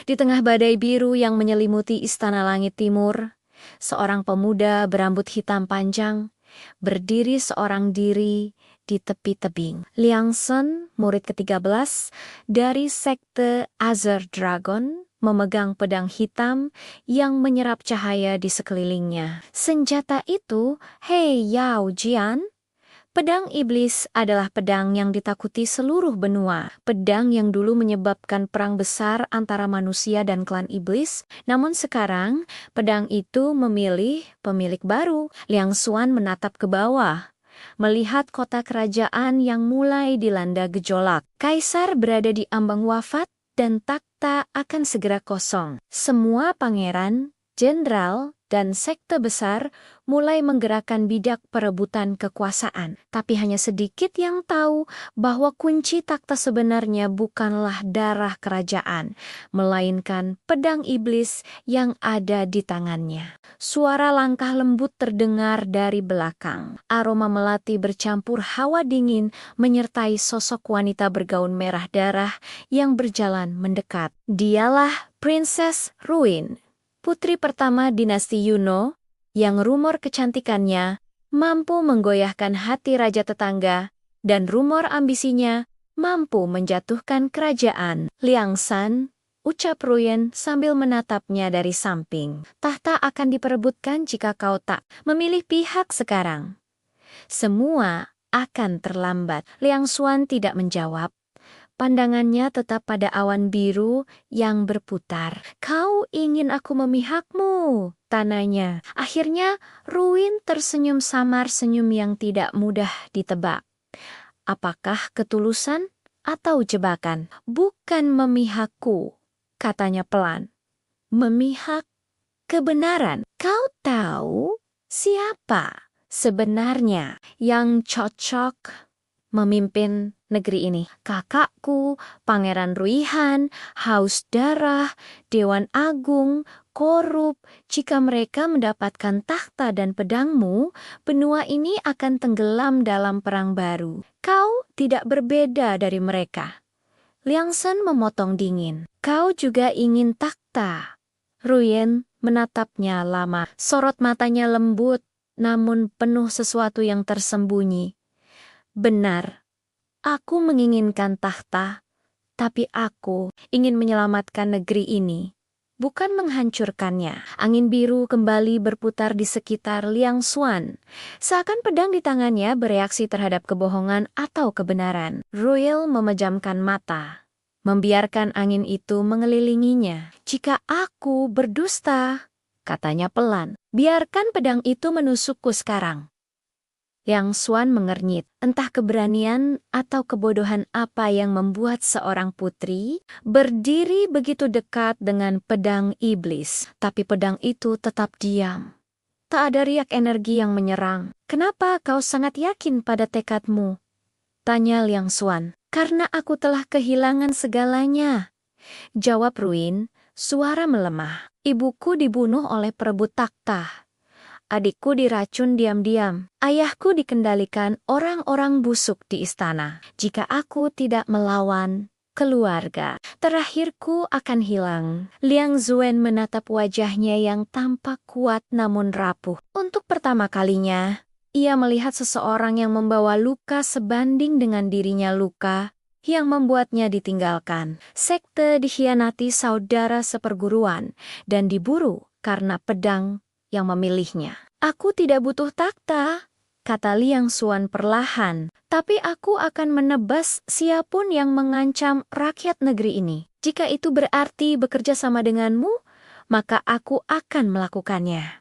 Di tengah badai biru yang menyelimuti istana langit timur, seorang pemuda berambut hitam panjang berdiri seorang diri di tepi tebing. Liang Shen, murid ke-13 dari sekte Azure Dragon, memegang pedang hitam yang menyerap cahaya di sekelilingnya. Senjata itu, Hei Yao Jian, pedang iblis adalah pedang yang ditakuti seluruh benua. Pedang yang dulu menyebabkan perang besar antara manusia dan klan iblis, namun sekarang pedang itu memilih pemilik baru. Liang Xuan menatap ke bawah, melihat kota kerajaan yang mulai dilanda gejolak. Kaisar berada di ambang wafat dan takhta akan segera kosong. Semua pangeran, jenderal, dan sekte besar mulai menggerakkan bidak perebutan kekuasaan. Tapi hanya sedikit yang tahu bahwa kunci takhta sebenarnya bukanlah darah kerajaan, melainkan pedang iblis yang ada di tangannya. Suara langkah lembut terdengar dari belakang. Aroma melati bercampur hawa dingin menyertai sosok wanita bergaun merah darah yang berjalan mendekat. Dialah Princess Ruin, putri pertama dinasti Yuno, yang rumor kecantikannya mampu menggoyahkan hati raja tetangga, dan rumor ambisinya mampu menjatuhkan kerajaan. Liang Shan, ucap Ruin sambil menatapnya dari samping. Tahta akan diperebutkan jika kau tak memilih pihak sekarang. Semua akan terlambat. Liang Xuan tidak menjawab. Pandangannya tetap pada awan biru yang berputar. Kau ingin aku memihakmu? Tanyanya. Akhirnya Ruin tersenyum samar, senyum yang tidak mudah ditebak. Apakah ketulusan atau jebakan? Bukan memihakku, katanya pelan. Memihak kebenaran. Kau tahu siapa sebenarnya yang cocok memimpin negeri ini? Kakakku, Pangeran Ruihan, haus darah, Dewan Agung, korup. Jika mereka mendapatkan takhta dan pedangmu, benua ini akan tenggelam dalam perang baru. Kau tidak berbeda dari mereka. Liang Shen memotong dingin. Kau juga ingin takhta. Ruin menatapnya lama. Sorot matanya lembut, namun penuh sesuatu yang tersembunyi. Benar, aku menginginkan takhta, tapi aku ingin menyelamatkan negeri ini, bukan menghancurkannya. Angin biru kembali berputar di sekitar Liang Xuan. Seakan pedang di tangannya bereaksi terhadap kebohongan atau kebenaran. Royal memejamkan mata, membiarkan angin itu mengelilinginya. Jika aku berdusta, katanya pelan, biarkan pedang itu menusukku sekarang. Liang Xuan mengernyit. Entah keberanian atau kebodohan apa yang membuat seorang putri berdiri begitu dekat dengan pedang iblis. Tapi pedang itu tetap diam. Tak ada riak energi yang menyerang. Kenapa kau sangat yakin pada tekadmu? Tanya Liang Xuan. Karena aku telah kehilangan segalanya, jawab Ruin, suara melemah. Ibuku dibunuh oleh perebut takhta. Adikku diracun diam-diam. Ayahku dikendalikan orang-orang busuk di istana. Jika aku tidak melawan keluarga, terakhirku akan hilang. Liang Zuen menatap wajahnya yang tampak kuat namun rapuh. Untuk pertama kalinya, ia melihat seseorang yang membawa luka sebanding dengan dirinya luka yang membuatnya ditinggalkan. Sekte dikhianati saudara seperguruan dan diburu karena pedang yang memilihnya. Aku tidak butuh takhta, kata Liang Xuan perlahan, tapi aku akan menebas siapapun yang mengancam rakyat negeri ini. Jika itu berarti bekerja sama denganmu, maka aku akan melakukannya.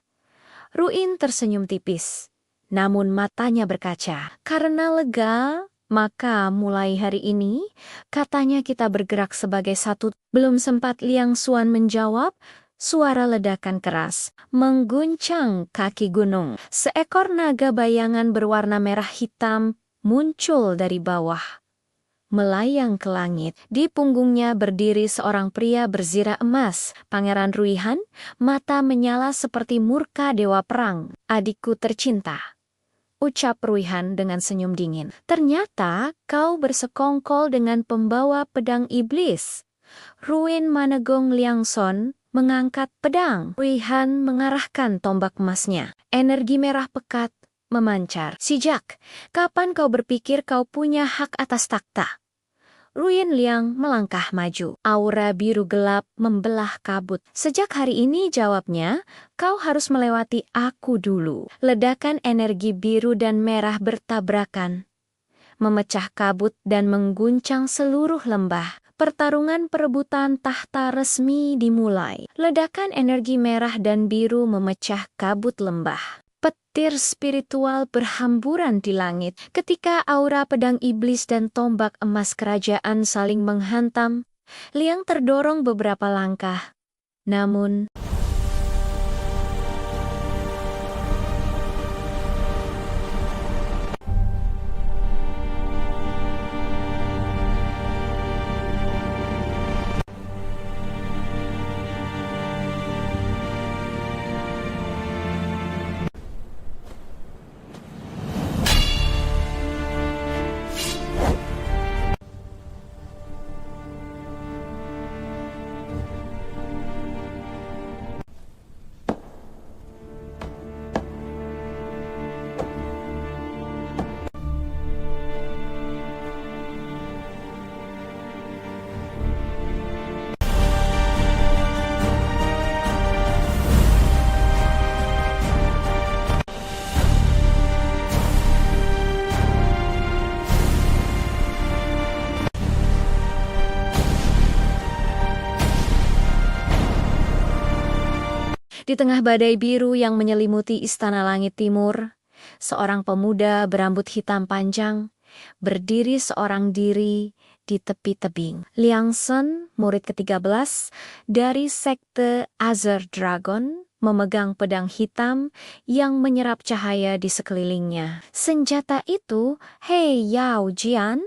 Ruin tersenyum tipis, namun matanya berkaca. Karena lega, maka mulai hari ini, katanya kita bergerak sebagai satu. Belum sempat Liang Xuan menjawab, suara ledakan keras mengguncang kaki gunung. Seekor naga bayangan berwarna merah hitam muncul dari bawah, melayang ke langit. Di punggungnya berdiri seorang pria berzirah emas. Pangeran Ruihan, mata menyala seperti murka dewa perang. Adikku tercinta, ucap Ruihan dengan senyum dingin. Ternyata kau bersekongkol dengan pembawa pedang iblis. Ruin menegong Liangson mengangkat pedang. Ruihan mengarahkan tombak emasnya. Energi merah pekat memancar. Sejak kapan kau berpikir kau punya hak atas takhta? Ruin Liang melangkah maju. Aura biru gelap membelah kabut. Sejak hari ini, jawabnya, kau harus melewati aku dulu. Ledakan energi biru dan merah bertabrakan, memecah kabut dan mengguncang seluruh lembah. Pertarungan perebutan tahta resmi dimulai. Ledakan energi merah dan biru memecah kabut lembah. Petir spiritual berhamburan di langit. Ketika aura pedang iblis dan tombak emas kerajaan saling menghantam, Liang terdorong beberapa langkah. Namun, di tengah badai biru yang menyelimuti istana langit timur, seorang pemuda berambut hitam panjang berdiri seorang diri di tepi tebing. Liangsen, murid ke-13 dari sekte Azure Dragon, memegang pedang hitam yang menyerap cahaya di sekelilingnya. Senjata itu, Hei Yao Jian,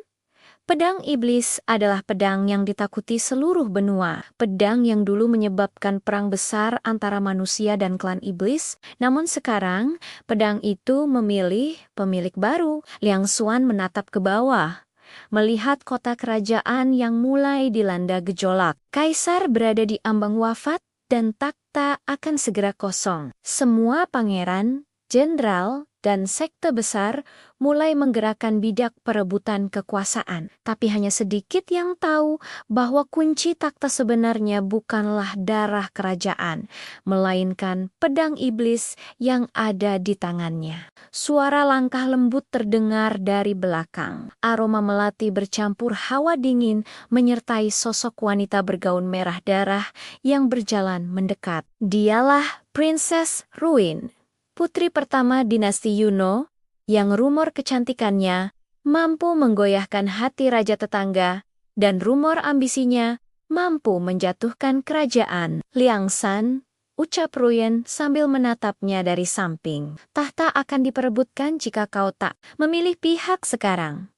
pedang iblis adalah pedang yang ditakuti seluruh benua. Pedang yang dulu menyebabkan perang besar antara manusia dan klan iblis, namun sekarang pedang itu memilih pemilik baru. Liang Xuan menatap ke bawah, melihat kota kerajaan yang mulai dilanda gejolak. Kaisar berada di ambang wafat dan takhta akan segera kosong. Semua pangeran, jenderal, dan sekte besar mulai menggerakkan bidak perebutan kekuasaan. Tapi hanya sedikit yang tahu bahwa kunci takhta sebenarnya bukanlah darah kerajaan, melainkan pedang iblis yang ada di tangannya. Suara langkah lembut terdengar dari belakang. Aroma melati bercampur hawa dingin menyertai sosok wanita bergaun merah darah yang berjalan mendekat. Dialah Princess Ruin, putri pertama dinasti Yuno, yang rumor kecantikannya mampu menggoyahkan hati raja tetangga, dan rumor ambisinya mampu menjatuhkan kerajaan. Liangsan, ucap Ruin sambil menatapnya dari samping. Tahta akan diperebutkan jika kau tak memilih pihak sekarang.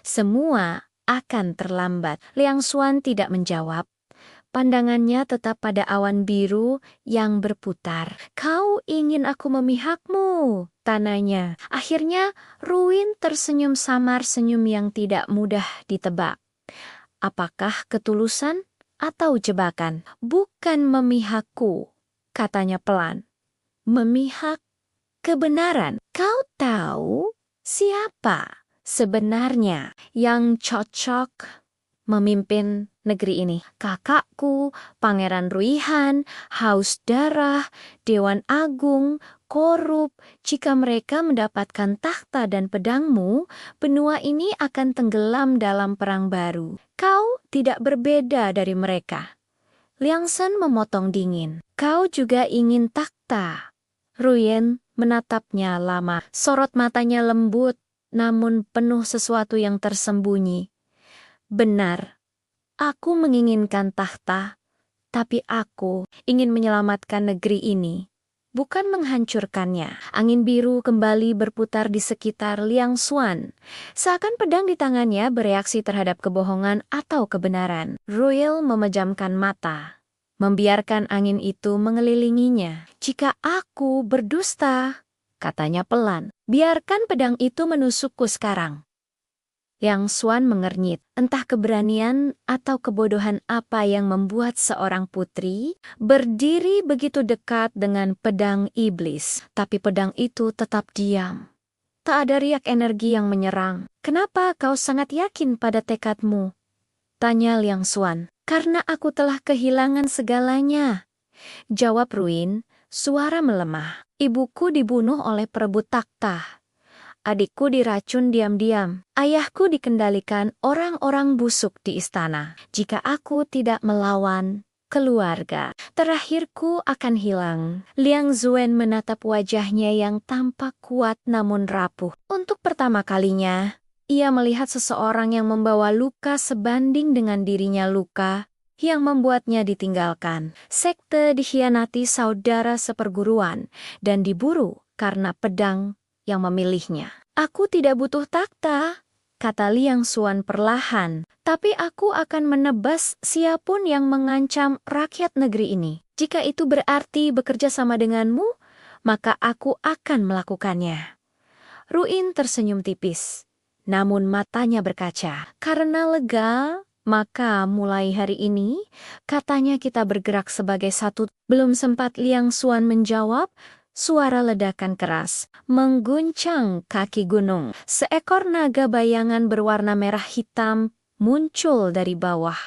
Semua akan terlambat. Liang Xuan tidak menjawab. Pandangannya tetap pada awan biru yang berputar. Kau ingin aku memihakmu? Tanyanya. Akhirnya Ruin tersenyum samar, senyum yang tidak mudah ditebak. Apakah ketulusan atau jebakan? Bukan memihakku, katanya pelan. Memihak kebenaran. Kau tahu siapa sebenarnya yang cocok memimpin negeri ini? Kakakku, Pangeran Ruihan, haus darah, Dewan Agung, korup. Jika mereka mendapatkan takhta dan pedangmu, benua ini akan tenggelam dalam perang baru. Kau tidak berbeda dari mereka. Liangsen memotong dingin. Kau juga ingin takhta. Ruin menatapnya lama. Sorot matanya lembut, namun penuh sesuatu yang tersembunyi. Benar, aku menginginkan takhta, tapi aku ingin menyelamatkan negeri ini, bukan menghancurkannya. Angin biru kembali berputar di sekitar Liang Xuan, seakan pedang di tangannya bereaksi terhadap kebohongan atau kebenaran. Ruil memejamkan mata, membiarkan angin itu mengelilinginya. Jika aku berdusta, katanya pelan, biarkan pedang itu menusukku sekarang. Liang Xuan mengernyit. Entah keberanian atau kebodohan apa yang membuat seorang putri berdiri begitu dekat dengan pedang iblis. Tapi pedang itu tetap diam. Tak ada riak energi yang menyerang. Kenapa kau sangat yakin pada tekadmu? Tanya Liang Xuan. Karena aku telah kehilangan segalanya. Jawab Ruin, suara melemah. Ibuku dibunuh oleh perebut takhta. Adikku diracun diam-diam. Ayahku dikendalikan orang-orang busuk di istana. Jika aku tidak melawan keluarga, terakhirku akan hilang. Liang Zuen menatap wajahnya yang tampak kuat namun rapuh. Untuk pertama kalinya, ia melihat seseorang yang membawa luka sebanding dengan dirinya luka yang membuatnya ditinggalkan. Sekte dikhianati saudara seperguruan dan diburu karena pedang yang memilihnya. Aku tidak butuh takhta, kata Liang Xuan perlahan, tapi aku akan menebas siapapun yang mengancam rakyat negeri ini. Jika itu berarti bekerja sama denganmu, maka aku akan melakukannya. Ruin tersenyum tipis, namun matanya berkaca. Karena lega, maka mulai hari ini, katanya kita bergerak sebagai satu. Belum sempat Liang Xuan menjawab, suara ledakan keras mengguncang kaki gunung. Seekor naga bayangan berwarna merah hitam muncul dari bawah,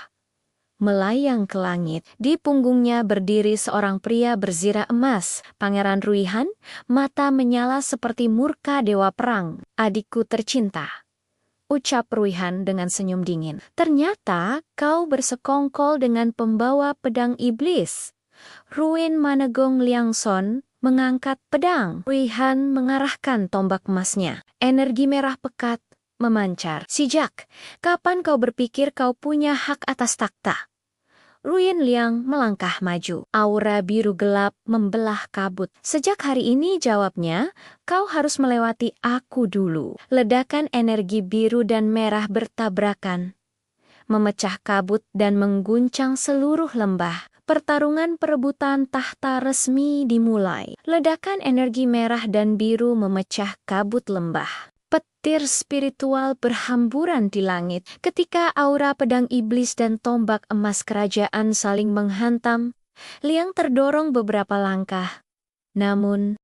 melayang ke langit. Di punggungnya berdiri seorang pria berzirah emas. Pangeran Ruihan, mata menyala seperti murka dewa perang. Adikku tercinta, ucap Ruihan dengan senyum dingin. Ternyata kau bersekongkol dengan pembawa pedang iblis. Ruin menegong Liang Xuan mengangkat pedang. Ruihan mengarahkan tombak emasnya. Energi merah pekat memancar. Sejak kapan kau berpikir kau punya hak atas takhta? Ruin Liang melangkah maju. Aura biru gelap membelah kabut. Sejak hari ini, jawabnya, kau harus melewati aku dulu. Ledakan energi biru dan merah bertabrakan, memecah kabut dan mengguncang seluruh lembah. Pertarungan perebutan tahta resmi dimulai. Ledakan energi merah dan biru memecah kabut lembah. Petir spiritual berhamburan di langit. Ketika aura pedang iblis dan tombak emas kerajaan saling menghantam, Liang terdorong beberapa langkah. Namun,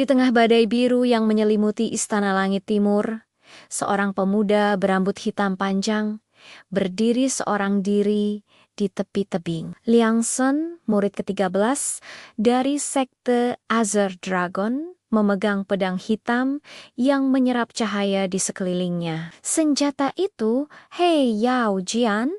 di tengah badai biru yang menyelimuti istana langit timur, seorang pemuda berambut hitam panjang berdiri seorang diri di tepi tebing. Liang Xuan, murid ke-13 dari sekte Azure Dragon, memegang pedang hitam yang menyerap cahaya di sekelilingnya. Senjata itu, Hei Yao Jian,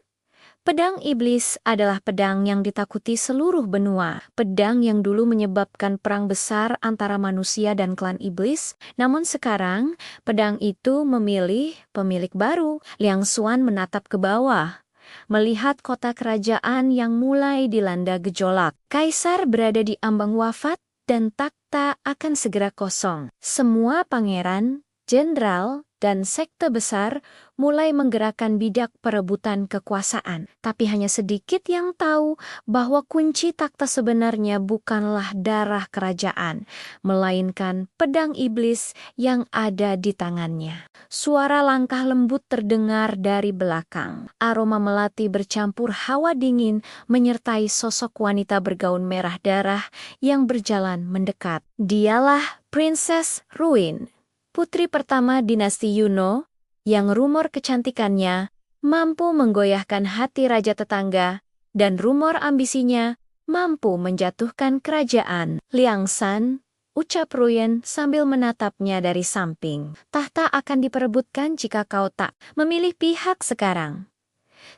pedang iblis, adalah pedang yang ditakuti seluruh benua. Pedang yang dulu menyebabkan perang besar antara manusia dan klan iblis. Namun sekarang, pedang itu memilih pemilik baru. Liang Xuan menatap ke bawah, melihat kota kerajaan yang mulai dilanda gejolak. Kaisar berada di ambang wafat dan takhta akan segera kosong. Semua pangeran, jenderal, dan sekte besar mulai menggerakkan bidak perebutan kekuasaan. Tapi hanya sedikit yang tahu bahwa kunci takhta sebenarnya bukanlah darah kerajaan, melainkan pedang iblis yang ada di tangannya. Suara langkah lembut terdengar dari belakang. Aroma melati bercampur hawa dingin menyertai sosok wanita bergaun merah darah yang berjalan mendekat. Dialah Princess Ruin, putri pertama dinasti Yuno, yang rumor kecantikannya mampu menggoyahkan hati raja tetangga, dan rumor ambisinya mampu menjatuhkan kerajaan. Liang San, ucap Ruyen sambil menatapnya dari samping. Tahta akan diperebutkan jika kau tak memilih pihak sekarang.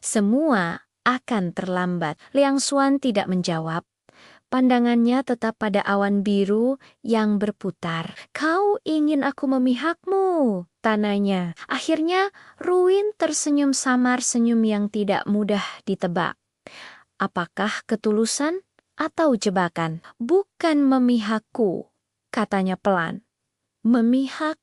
Semua akan terlambat. Liang Xuan tidak menjawab. Pandangannya tetap pada awan biru yang berputar. Kau ingin aku memihakmu, tanyanya. Akhirnya Ruin tersenyum samar, senyum yang tidak mudah ditebak. Apakah ketulusan atau jebakan? Bukan memihakku, katanya pelan. Memihak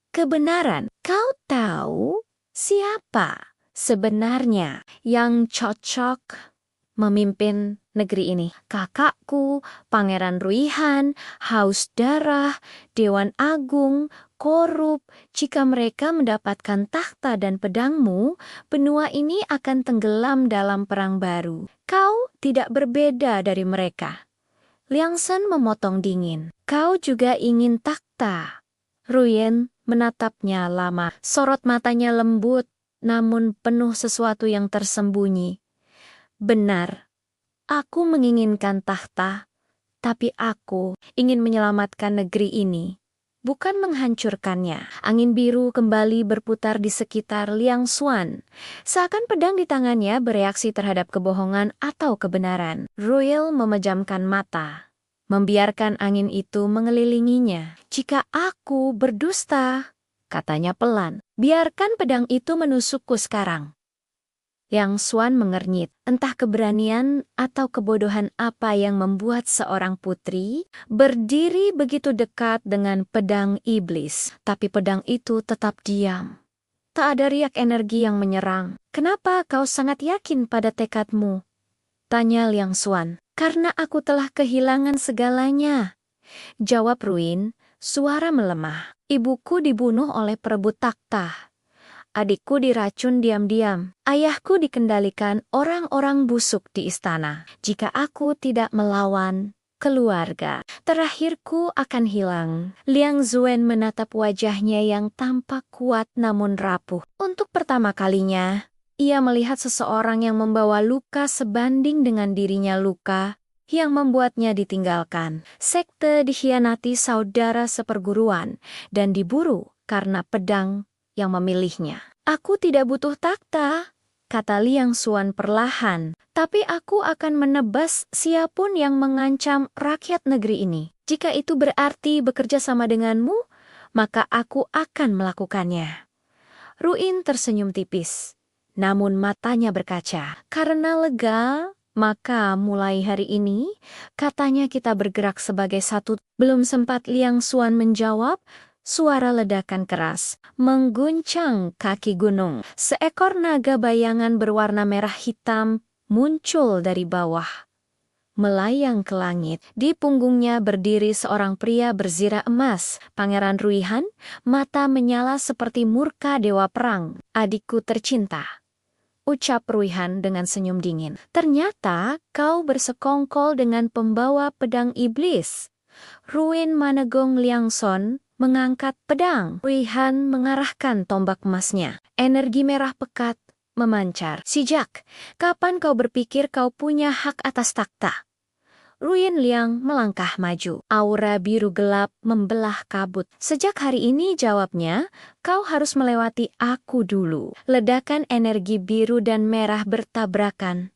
kebenaran. Kau tahu siapa sebenarnya yang cocok memimpin negeri ini? Kakakku, Pangeran Ruihan, haus darah, Dewan Agung, korup. Jika mereka mendapatkan takhta dan pedangmu, benua ini akan tenggelam dalam perang baru. Kau tidak berbeda dari mereka. Liang San memotong dingin. Kau juga ingin takhta. Ruyen menatapnya lama. Sorot matanya lembut, namun penuh sesuatu yang tersembunyi. Benar, aku menginginkan takhta, tapi aku ingin menyelamatkan negeri ini, bukan menghancurkannya. Angin biru kembali berputar di sekitar Liang Xuan. Seakan pedang di tangannya bereaksi terhadap kebohongan atau kebenaran. Royal memejamkan mata, membiarkan angin itu mengelilinginya. Jika aku berdusta, katanya pelan, biarkan pedang itu menusukku sekarang. Liang Xuan mengernyit, entah keberanian atau kebodohan apa yang membuat seorang putri berdiri begitu dekat dengan pedang iblis. Tapi pedang itu tetap diam. Tak ada riak energi yang menyerang. Kenapa kau sangat yakin pada tekadmu? Tanya Liang Xuan. Karena aku telah kehilangan segalanya, jawab Ruin, suara melemah. Ibuku dibunuh oleh perebut takhta. Adikku diracun diam-diam. Ayahku dikendalikan orang-orang busuk di istana. Jika aku tidak melawan keluarga, terakhirku akan hilang. Liang Zuen menatap wajahnya yang tampak kuat namun rapuh. Untuk pertama kalinya, ia melihat seseorang yang membawa luka sebanding dengan dirinya luka yang membuatnya ditinggalkan. Sekte dikhianati saudara seperguruan dan diburu karena pedang yang memilihnya. Aku tidak butuh takhta, kata Liang Xuan perlahan, tapi aku akan menebas siapapun yang mengancam rakyat negeri ini. Jika itu berarti bekerja sama denganmu, maka aku akan melakukannya. Ruin tersenyum tipis, namun matanya berkaca. Karena lega, maka mulai hari ini, katanya kita bergerak sebagai satu. Belum sempat Liang Xuan menjawab, suara ledakan keras mengguncang kaki gunung. Seekor naga bayangan berwarna merah hitam muncul dari bawah, melayang ke langit. Di punggungnya berdiri seorang pria berzirah emas. Pangeran Ruihan, mata menyala seperti murka dewa perang. Adikku tercinta, ucap Ruihan dengan senyum dingin. Ternyata kau bersekongkol dengan pembawa pedang iblis. Ruin menegong Liang Xuan mengangkat pedang. Ruihan mengarahkan tombak emasnya. Energi merah pekat memancar. Sejak kapan kau berpikir kau punya hak atas takhta? Ruin Liang melangkah maju. Aura biru gelap membelah kabut. Sejak hari ini, jawabnya, kau harus melewati aku dulu. Ledakan energi biru dan merah bertabrakan,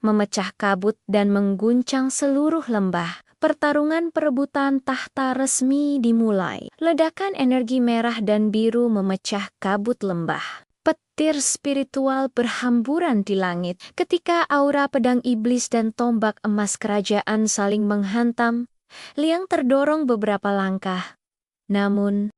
memecah kabut dan mengguncang seluruh lembah. Pertarungan perebutan takhta resmi dimulai. Ledakan energi merah dan biru memecah kabut lembah. Petir spiritual berhamburan di langit. Ketika aura pedang iblis dan tombak emas kerajaan saling menghantam, Liang terdorong beberapa langkah. Namun,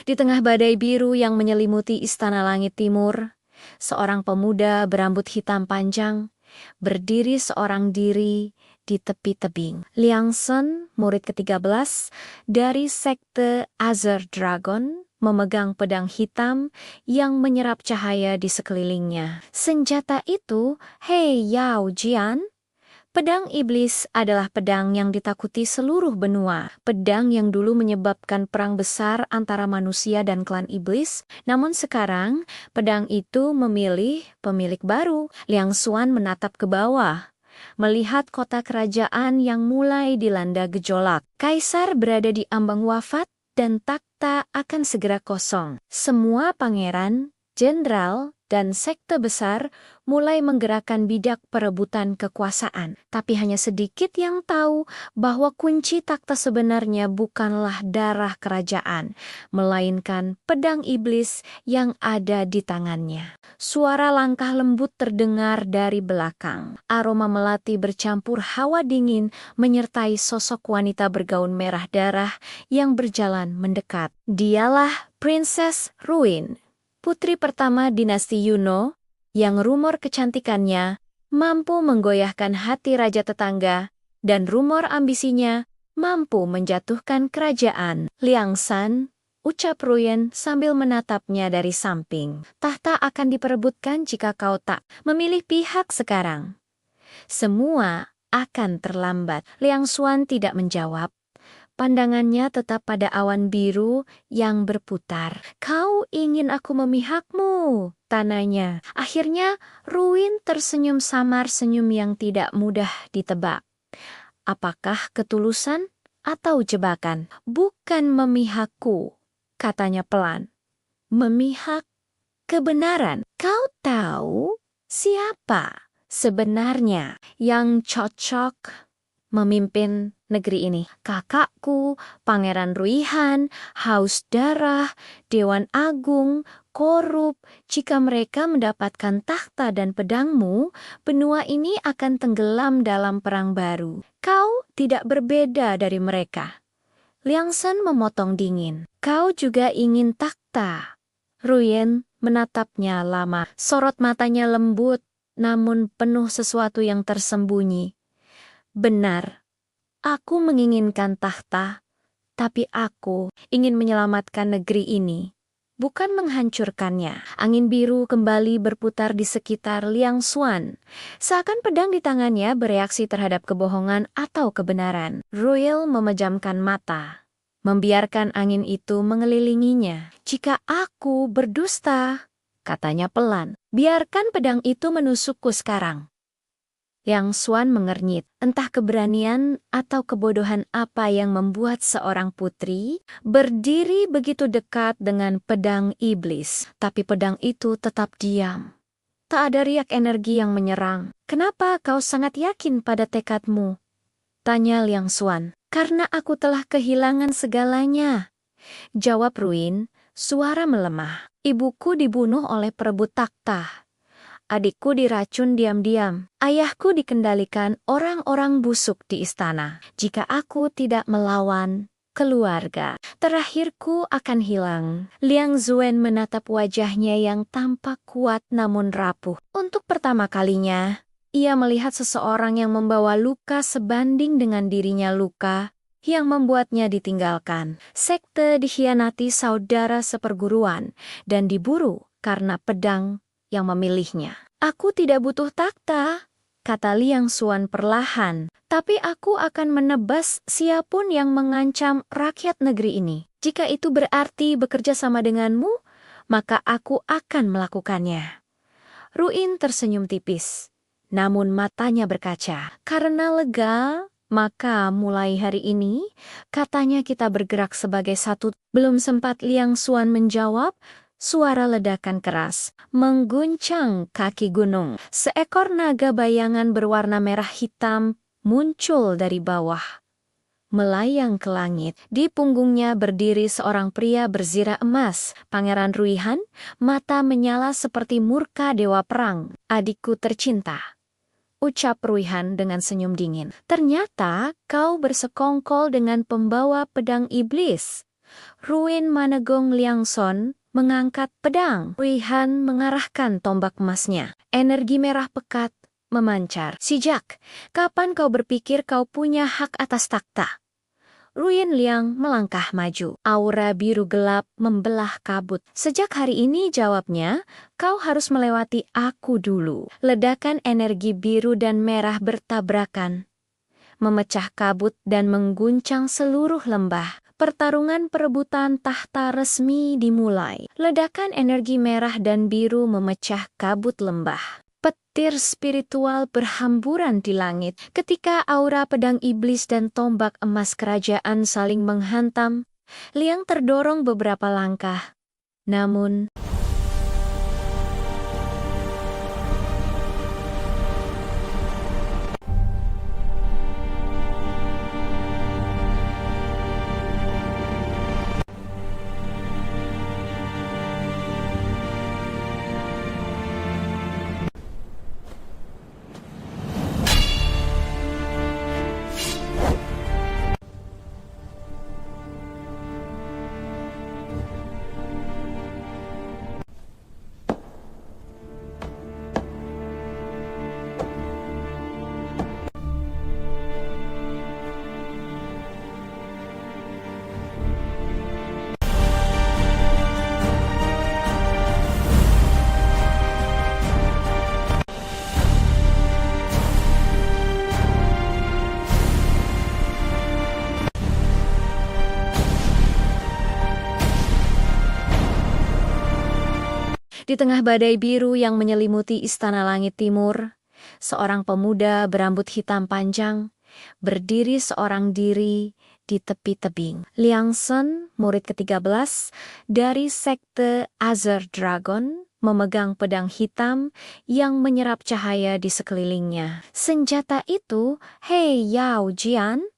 Di tengah badai biru yang menyelimuti istana langit timur, seorang pemuda berambut hitam panjang berdiri seorang diri di tepi tebing. Liang Shen, murid ke-13 dari sekte Azure Dragon, memegang pedang hitam yang menyerap cahaya di sekelilingnya. Senjata itu, Hei Yao Jian, pedang iblis adalah pedang yang ditakuti seluruh benua. Pedang yang dulu menyebabkan perang besar antara manusia dan klan iblis, namun sekarang pedang itu memilih pemilik baru. Liang Xuan menatap ke bawah, melihat kota kerajaan yang mulai dilanda gejolak. Kaisar berada di ambang wafat dan takhta akan segera kosong. Semua pangeran, jenderal, dan sekte besar mulai menggerakkan bidak perebutan kekuasaan. Tapi hanya sedikit yang tahu bahwa kunci takhta sebenarnya bukanlah darah kerajaan, melainkan pedang iblis yang ada di tangannya. Suara langkah lembut terdengar dari belakang. Aroma melati bercampur hawa dingin menyertai sosok wanita bergaun merah darah yang berjalan mendekat. Dialah Princess Ruin, putri pertama dinasti Yuno, yang rumor kecantikannya mampu menggoyahkan hati raja tetangga, dan rumor ambisinya mampu menjatuhkan kerajaan. Liang Shan, ucap Ruin sambil menatapnya dari samping. Tahta akan diperebutkan jika kau tak memilih pihak sekarang. Semua akan terlambat. Liang Xuan tidak menjawab. Pandangannya tetap pada awan biru yang berputar. Kau ingin aku memihakmu, tanyanya. Akhirnya Ruin tersenyum samar, senyum yang tidak mudah ditebak. Apakah ketulusan atau jebakan? Bukan memihakku, katanya pelan. Memihak kebenaran. Kau tahu siapa sebenarnya yang cocok memimpin negeri ini? Kakakku, Pangeran Ruihan, haus darah, Dewan Agung, korup. Jika mereka mendapatkan takhta dan pedangmu, benua ini akan tenggelam dalam perang baru. Kau tidak berbeda dari mereka. Liang Shen memotong dingin. Kau juga ingin takhta. Ruin menatapnya lama. Sorot matanya lembut, namun penuh sesuatu yang tersembunyi. Benar, aku menginginkan takhta, tapi aku ingin menyelamatkan negeri ini, bukan menghancurkannya. Angin biru kembali berputar di sekitar Liang Xuan, seakan pedang di tangannya bereaksi terhadap kebohongan atau kebenaran. Ruil memejamkan mata, membiarkan angin itu mengelilinginya. Jika aku berdusta, katanya pelan, biarkan pedang itu menusukku sekarang. Liang Xuan mengernyit. Entah keberanian atau kebodohan apa yang membuat seorang putri berdiri begitu dekat dengan pedang iblis. Tapi pedang itu tetap diam. Tak ada riak energi yang menyerang. Kenapa kau sangat yakin pada tekadmu? Tanya Liang Xuan. Karena aku telah kehilangan segalanya, jawab Ruin, suara melemah. Ibuku dibunuh oleh perebut takhta. Adikku diracun diam-diam. Ayahku dikendalikan orang-orang busuk di istana. Jika aku tidak melawan keluarga, terakhirku akan hilang. Liang Xuan menatap wajahnya yang tampak kuat namun rapuh. Untuk pertama kalinya, ia melihat seseorang yang membawa luka sebanding dengan dirinya luka yang membuatnya ditinggalkan. Sekte dikhianati saudara seperguruan dan diburu karena pedang yang memilihnya. Aku tidak butuh takhta, kata Liang Xuan perlahan, tapi aku akan menebas siapapun yang mengancam rakyat negeri ini. Jika itu berarti bekerja sama denganmu, maka aku akan melakukannya. Ruin tersenyum tipis, namun matanya berkaca. Karena lega, maka mulai hari ini, katanya kita bergerak sebagai satu. Belum sempat Liang Xuan menjawab, suara ledakan keras mengguncang kaki gunung. Seekor naga bayangan berwarna merah hitam muncul dari bawah, melayang ke langit. Di punggungnya berdiri seorang pria berzirah emas. Pangeran Ruihan, mata menyala seperti murka dewa perang. Adikku tercinta, ucap Ruihan dengan senyum dingin. Ternyata kau bersekongkol dengan pembawa pedang iblis. Ruin menegong Liangson mengangkat pedang. Ruihan mengarahkan tombak emasnya. Energi merah pekat memancar. Si Jack, kapan kau berpikir kau punya hak atas takhta? Ruin Liang melangkah maju. Aura biru gelap membelah kabut. Sejak hari ini, jawabnya, kau harus melewati aku dulu. Ledakan energi biru dan merah bertabrakan, memecah kabut dan mengguncang seluruh lembah. Pertarungan perebutan tahta resmi dimulai. Ledakan energi merah dan biru memecah kabut lembah. Petir spiritual berhamburan di langit ketika aura pedang iblis dan tombak emas kerajaan saling menghantam. Liang terdorong beberapa langkah. Namun, di tengah badai biru yang menyelimuti istana langit timur, seorang pemuda berambut hitam panjang berdiri seorang diri di tepi tebing. Liangsen, murid ke-13 dari sekte Azure Dragon, memegang pedang hitam yang menyerap cahaya di sekelilingnya. Senjata itu, Hei Yao Jian,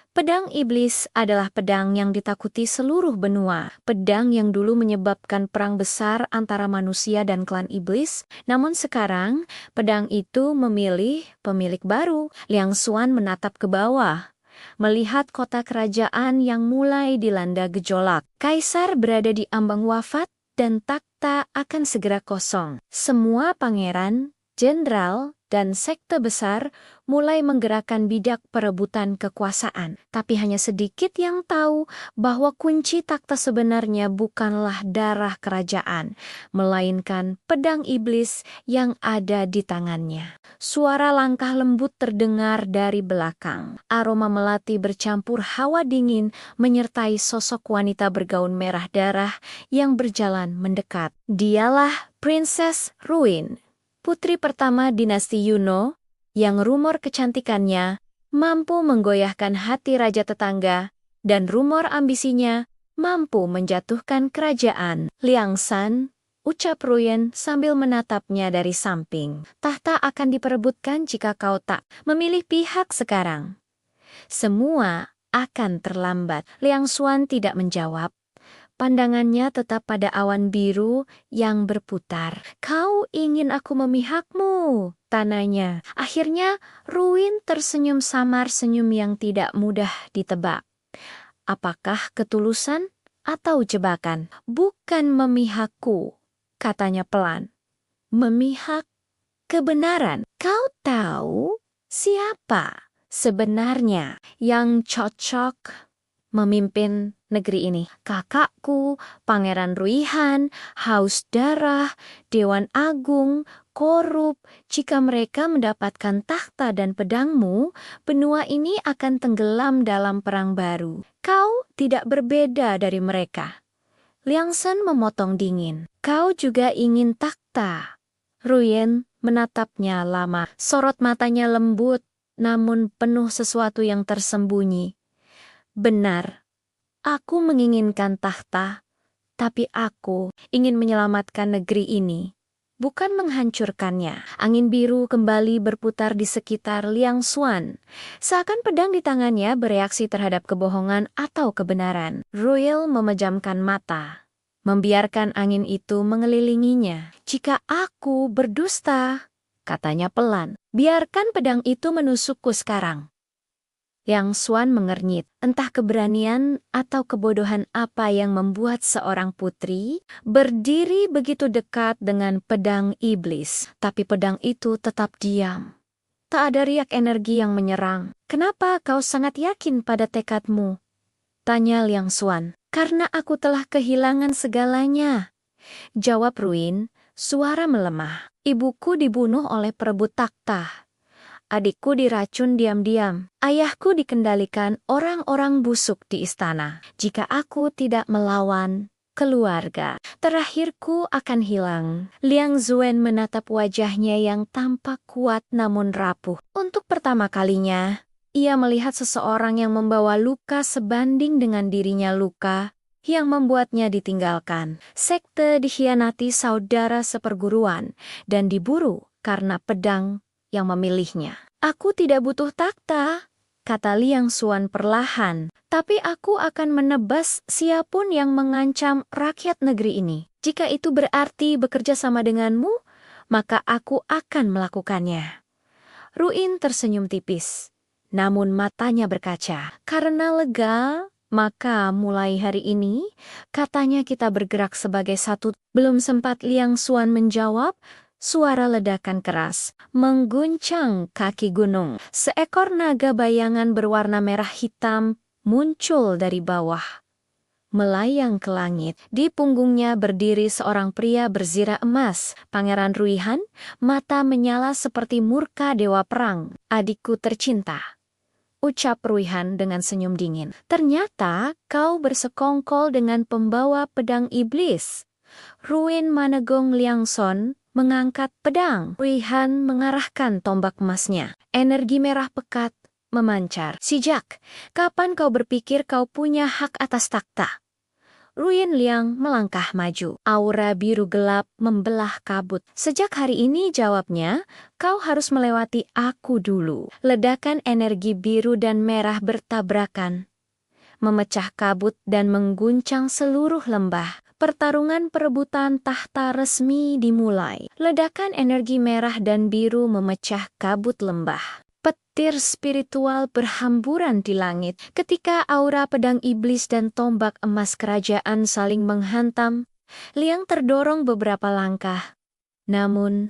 pedang iblis adalah pedang yang ditakuti seluruh benua. Pedang yang dulu menyebabkan perang besar antara manusia dan klan iblis, namun sekarang pedang itu memilih pemilik baru. Liang Xuan menatap ke bawah, melihat kota kerajaan yang mulai dilanda gejolak. Kaisar berada di ambang wafat dan takhta akan segera kosong. Semua pangeran, jenderal, dan sekte besar mulai menggerakkan bidak perebutan kekuasaan. Tapi hanya sedikit yang tahu bahwa kunci takhta sebenarnya bukanlah darah kerajaan, melainkan pedang iblis yang ada di tangannya. Suara langkah lembut terdengar dari belakang. Aroma melati bercampur hawa dingin menyertai sosok wanita bergaun merah darah yang berjalan mendekat. Dialah Princess Ruin, putri pertama dinasti Yuno, yang rumor kecantikannya mampu menggoyahkan hati raja tetangga, dan rumor ambisinya mampu menjatuhkan kerajaan. Liangsan, ucap Ruin sambil menatapnya dari samping. Tahta akan diperebutkan jika kau tak memilih pihak sekarang. Semua akan terlambat. Liang Xuan tidak menjawab. Pandangannya tetap pada awan biru yang berputar. Kau ingin aku memihakmu, tanyanya. Akhirnya Ruin tersenyum samar, senyum yang tidak mudah ditebak. Apakah ketulusan atau jebakan? Bukan memihakku, katanya pelan. Memihak kebenaran. Kau tahu siapa sebenarnya yang cocok memimpin negeri ini? Kakakku, Pangeran Ruihan, haus darah, Dewan Agung, korup. Jika mereka mendapatkan takhta dan pedangmu, benua ini akan tenggelam dalam perang baru. Kau tidak berbeda dari mereka. Liangsen memotong dingin. Kau juga ingin takhta. Ruin menatapnya lama. Sorot matanya lembut, namun penuh sesuatu yang tersembunyi. Benar, aku menginginkan takhta, tapi aku ingin menyelamatkan negeri ini, bukan menghancurkannya. Angin biru kembali berputar di sekitar Liang Xuan. Seakan pedang di tangannya bereaksi terhadap kebohongan atau kebenaran. Royal memejamkan mata, membiarkan angin itu mengelilinginya. Jika aku berdusta, katanya pelan, biarkan pedang itu menusukku sekarang. Liang Xuan mengernyit. Entah keberanian atau kebodohan apa yang membuat seorang putri berdiri begitu dekat dengan pedang iblis. Tapi pedang itu tetap diam. Tak ada riak energi yang menyerang. "Kenapa kau sangat yakin pada tekadmu?" tanya Liang Xuan. "Karena aku telah kehilangan segalanya," jawab Ruin, suara melemah. "Ibuku dibunuh oleh perebut takhta. Adikku diracun diam-diam. Ayahku dikendalikan orang-orang busuk di istana. Jika aku tidak melawan, keluarga terakhirku akan hilang." Liang Zuen menatap wajahnya yang tampak kuat namun rapuh. Untuk pertama kalinya, ia melihat seseorang yang membawa luka sebanding dengan dirinya luka yang membuatnya ditinggalkan. Sekte dikhianati saudara seperguruan dan diburu karena pedang yang memilihnya. "Aku tidak butuh takhta," kata Liang Xuan perlahan, "tapi aku akan menebas siapapun yang mengancam rakyat negeri ini. Jika itu berarti bekerja sama denganmu, maka aku akan melakukannya." Ruin tersenyum tipis, namun matanya berkaca. "Karena lega, maka mulai hari ini, katanya kita bergerak sebagai satu." Belum sempat Liang Xuan menjawab, suara ledakan keras mengguncang kaki gunung. Seekor naga bayangan berwarna merah hitam muncul dari bawah, melayang ke langit. Di punggungnya berdiri seorang pria berzirah emas. Pangeran Ruihan, mata menyala seperti murka dewa perang. "Adikku tercinta," ucap Ruihan dengan senyum dingin. "Ternyata kau bersekongkol dengan pembawa pedang iblis." Ruin menegong Liang Xuan mengangkat pedang. Ruihan mengarahkan tombak emasnya. Energi merah pekat memancar. "Sejak kapan kau berpikir kau punya hak atas takhta?" Ruin Liang melangkah maju. Aura biru gelap membelah kabut. "Sejak hari ini," jawabnya, "kau harus melewati aku dulu." Ledakan energi biru dan merah bertabrakan, memecah kabut dan mengguncang seluruh lembah. Pertarungan perebutan tahta resmi dimulai. Ledakan energi merah dan biru memecah kabut lembah. Petir spiritual berhamburan di langit. Ketika aura pedang iblis dan tombak emas kerajaan saling menghantam, Liang terdorong beberapa langkah. Namun,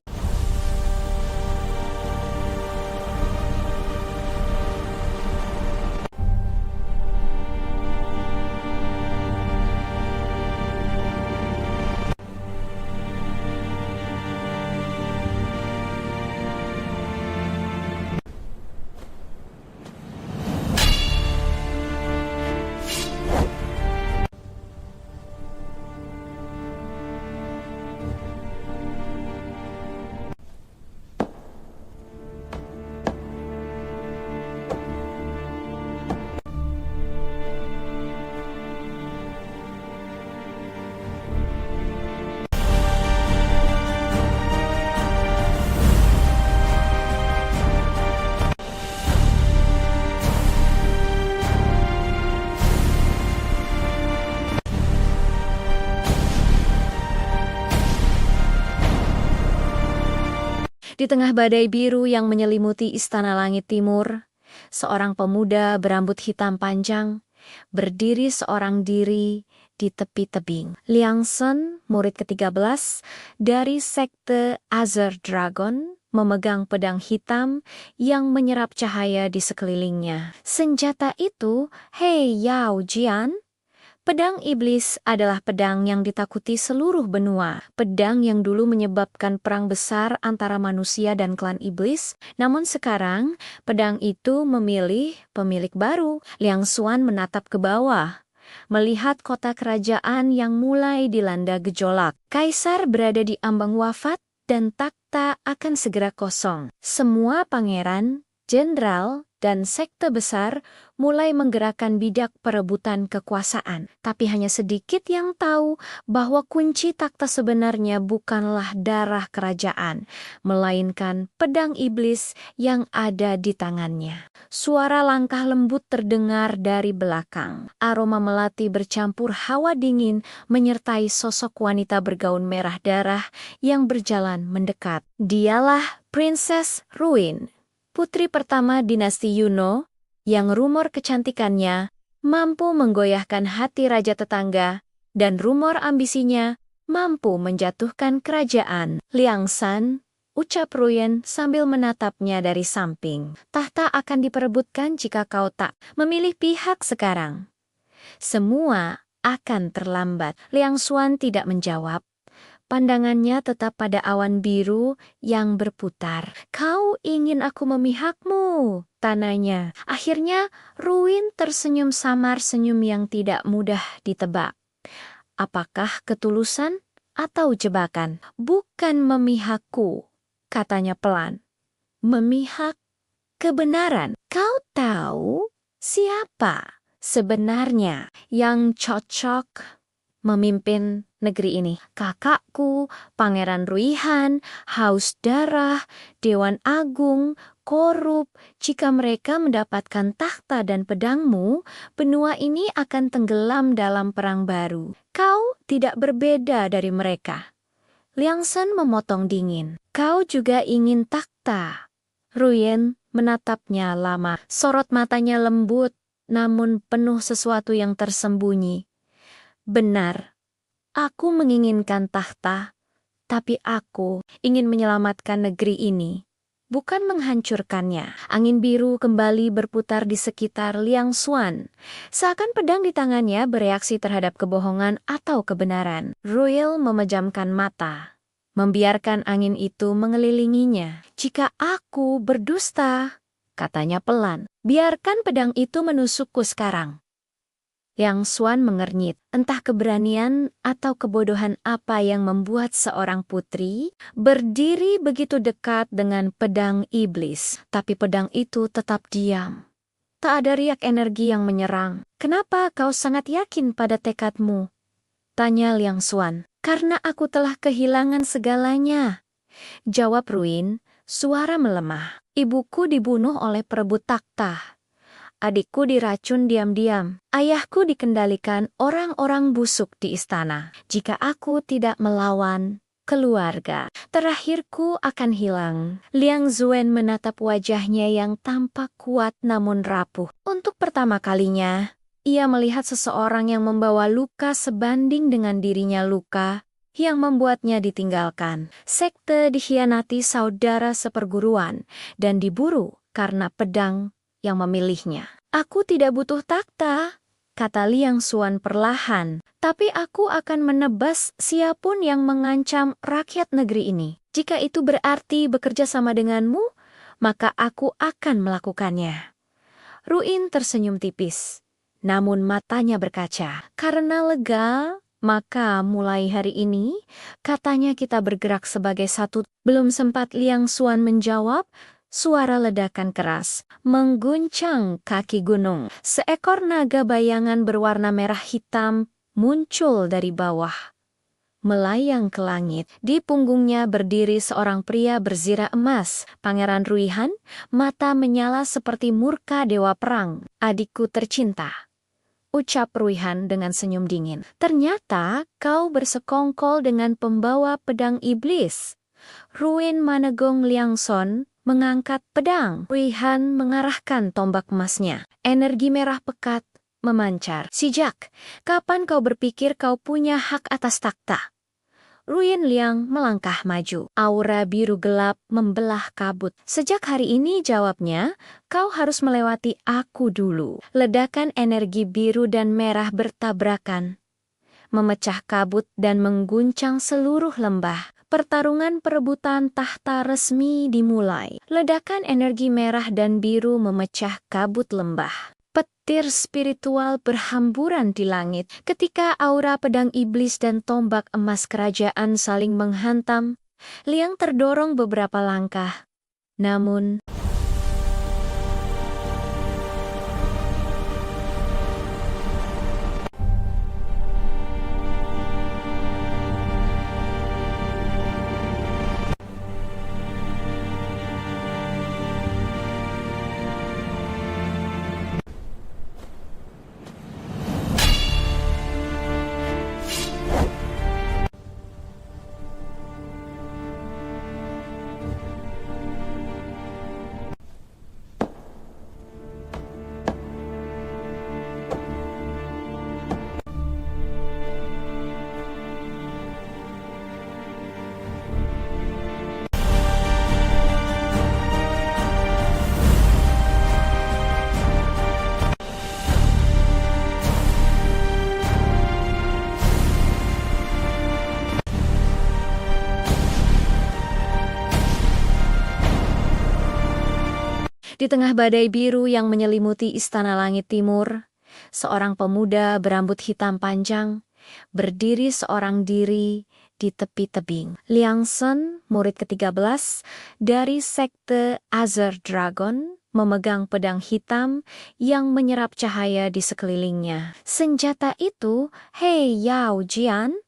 di tengah badai biru yang menyelimuti istana langit timur, seorang pemuda berambut hitam panjang berdiri seorang diri di tepi tebing. Liang Xuan, murid ke-13 dari sekte Azure Dragon, memegang pedang hitam yang menyerap cahaya di sekelilingnya. Senjata itu, Hei Yao Jian, pedang iblis, adalah pedang yang ditakuti seluruh benua. Pedang yang dulu menyebabkan perang besar antara manusia dan klan iblis, namun sekarang pedang itu memilih pemilik baru. Liang Xuan menatap ke bawah, melihat kota kerajaan yang mulai dilanda gejolak. Kaisar berada di ambang wafat dan takhta akan segera kosong. Semua pangeran, jenderal, dan sekte besar mulai menggerakkan bidak perebutan kekuasaan. Tapi hanya sedikit yang tahu bahwa kunci takhta sebenarnya bukanlah darah kerajaan, melainkan pedang iblis yang ada di tangannya. Suara langkah lembut terdengar dari belakang. Aroma melati bercampur hawa dingin menyertai sosok wanita bergaun merah darah yang berjalan mendekat. Dialah Princess Ruin, putri pertama dinasti Yuno, yang rumor kecantikannya mampu menggoyahkan hati raja tetangga, dan rumor ambisinya mampu menjatuhkan kerajaan. Liang San, ucap Ruyen sambil menatapnya dari samping. Tahta akan diperebutkan jika kau tak memilih pihak sekarang. Semua akan terlambat. Liang Xuan tidak menjawab. Pandangannya tetap pada awan biru yang berputar. Kau ingin aku memihakmu, tanyanya. Akhirnya Ruin tersenyum samar, senyum yang tidak mudah ditebak. Apakah ketulusan atau jebakan? Bukan memihakku, katanya pelan. Memihak kebenaran. Kau tahu siapa sebenarnya yang cocok memimpin negeri ini? Kakakku, Pangeran Ruihan, haus darah, Dewan Agung, korup. Jika mereka mendapatkan takhta dan pedangmu, benua ini akan tenggelam dalam perang baru. Kau tidak berbeda dari mereka. Liang San memotong dingin. Kau juga ingin takhta. Ruyen menatapnya lama. Sorot matanya lembut, namun penuh sesuatu yang tersembunyi. Benar, aku menginginkan takhta, tapi aku ingin menyelamatkan negeri ini, bukan menghancurkannya. Angin biru kembali berputar di sekitar Liang Xuan. Seakan pedang di tangannya bereaksi terhadap kebohongan atau kebenaran. Royal memejamkan mata, membiarkan angin itu mengelilinginya. Jika aku berdusta, katanya pelan, biarkan pedang itu menusukku sekarang. Liang Xuan mengernyit. Entah keberanian atau kebodohan apa yang membuat seorang putri berdiri begitu dekat dengan pedang iblis. Tapi pedang itu tetap diam. Tak ada riak energi yang menyerang. Kenapa kau sangat yakin pada tekadmu? Tanya Liang Xuan. Karena aku telah kehilangan segalanya, jawab Ruin, suara melemah. Ibuku dibunuh oleh perebut takhta. Adikku diracun diam-diam. Ayahku dikendalikan orang-orang busuk di istana. Jika aku tidak melawan, keluarga terakhirku akan hilang. Liang Zuen menatap wajahnya yang tampak kuat namun rapuh. Untuk pertama kalinya, ia melihat seseorang yang membawa luka sebanding dengan dirinya luka yang membuatnya ditinggalkan. Sekte dikhianati saudara seperguruan dan diburu karena pedang yang memilihnya. Aku tidak butuh takhta, kata Liang Xuan perlahan, tapi aku akan menebas siapapun yang mengancam rakyat negeri ini. Jika itu berarti bekerja sama denganmu, maka aku akan melakukannya. Ruin tersenyum tipis, namun matanya berkaca. Karena lega, maka mulai hari ini, katanya kita bergerak sebagai satu. Belum sempat Liang Xuan menjawab, suara ledakan keras mengguncang kaki gunung. Seekor naga bayangan berwarna merah hitam muncul dari bawah, melayang ke langit. Di punggungnya berdiri seorang pria berzirah emas. Pangeran Ruihan, mata menyala seperti murka dewa perang. Adikku tercinta, ucap Ruihan dengan senyum dingin. Ternyata kau bersekongkol dengan pembawa pedang iblis. Ruin menegong Liang Xuan mengangkat pedang. Ruihan mengarahkan tombak emasnya. Energi merah pekat memancar. Sejak kapan kau berpikir kau punya hak atas takhta? Ruin Liang melangkah maju. Aura biru gelap membelah kabut. Sejak hari ini, jawabnya, kau harus melewati aku dulu. Ledakan energi biru dan merah bertabrakan, memecah kabut dan mengguncang seluruh lembah. Pertarungan perebutan takhta resmi dimulai. Ledakan energi merah dan biru memecah kabut lembah. Petir spiritual berhamburan di langit. Ketika aura pedang iblis dan tombak emas kerajaan saling menghantam, Liang terdorong beberapa langkah. Namun, Di tengah badai biru yang menyelimuti istana langit timur, seorang pemuda berambut hitam panjang berdiri seorang diri di tepi tebing. Liang Shen, murid ke-13 dari sekte Azure Dragon, memegang pedang hitam yang menyerap cahaya di sekelilingnya. Senjata itu, Hei Yao Jian,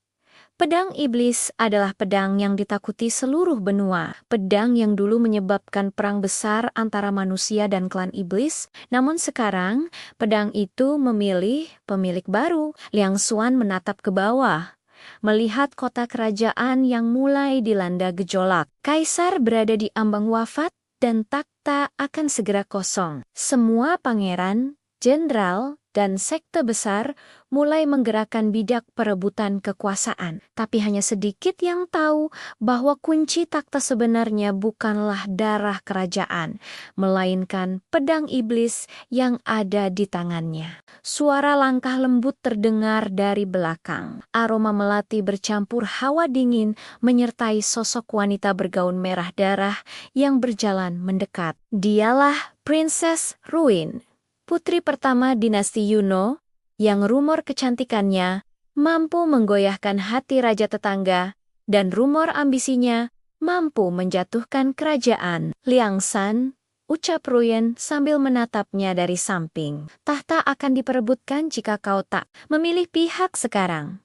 pedang iblis adalah pedang yang ditakuti seluruh benua. Pedang yang dulu menyebabkan perang besar antara manusia dan klan iblis, namun sekarang pedang itu memilih pemilik baru. Liang Xuan menatap ke bawah, melihat kota kerajaan yang mulai dilanda gejolak. Kaisar berada di ambang wafat dan takhta akan segera kosong. Semua pangeran, jenderal, dan sekte besar mulai menggerakkan bidak perebutan kekuasaan. Tapi hanya sedikit yang tahu bahwa kunci takhta sebenarnya bukanlah darah kerajaan, melainkan pedang iblis yang ada di tangannya. Suara langkah lembut terdengar dari belakang. Aroma melati bercampur hawa dingin menyertai sosok wanita bergaun merah darah yang berjalan mendekat. Dialah Princess Ruin, putri pertama dinasti Yuno, yang rumor kecantikannya mampu menggoyahkan hati raja tetangga, dan rumor ambisinya mampu menjatuhkan kerajaan. Liang Shan, ucap Ruin sambil menatapnya dari samping. Tahta akan diperebutkan jika kau tak memilih pihak sekarang.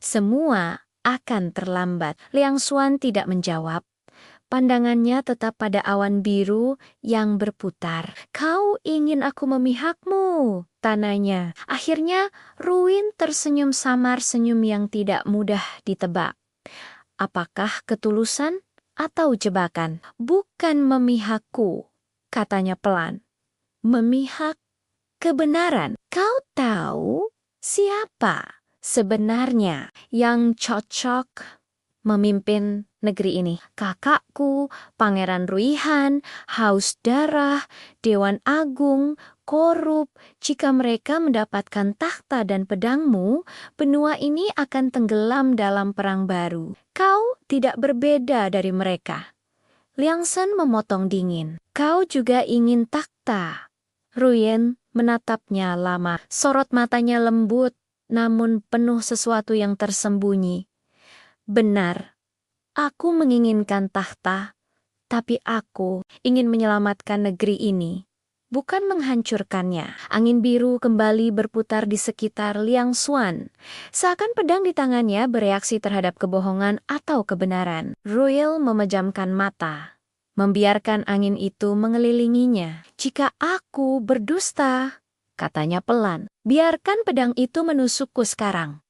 Semua akan terlambat. Liang Xuan tidak menjawab. Pandangannya tetap pada awan biru yang berputar. Kau ingin aku memihakmu, tanyanya. Akhirnya Ruin tersenyum samar, senyum yang tidak mudah ditebak. Apakah ketulusan atau jebakan? Bukan memihakku, katanya pelan. Memihak kebenaran. Kau tahu siapa sebenarnya yang cocok memimpin negeri ini? Kakakku, Pangeran Ruihan, haus darah, Dewan Agung, korup. Jika mereka mendapatkan takhta dan pedangmu, benua ini akan tenggelam dalam perang baru. Kau tidak berbeda dari mereka. Liang Shen memotong dingin. Kau juga ingin takhta. Ruin menatapnya lama. Sorot matanya lembut, namun penuh sesuatu yang tersembunyi. Benar, aku menginginkan takhta, tapi aku ingin menyelamatkan negeri ini, bukan menghancurkannya. Angin biru kembali berputar di sekitar Liang Xuan. Seakan pedang di tangannya bereaksi terhadap kebohongan atau kebenaran. Royal memejamkan mata, membiarkan angin itu mengelilinginya. Jika aku berdusta, katanya pelan, biarkan pedang itu menusukku sekarang.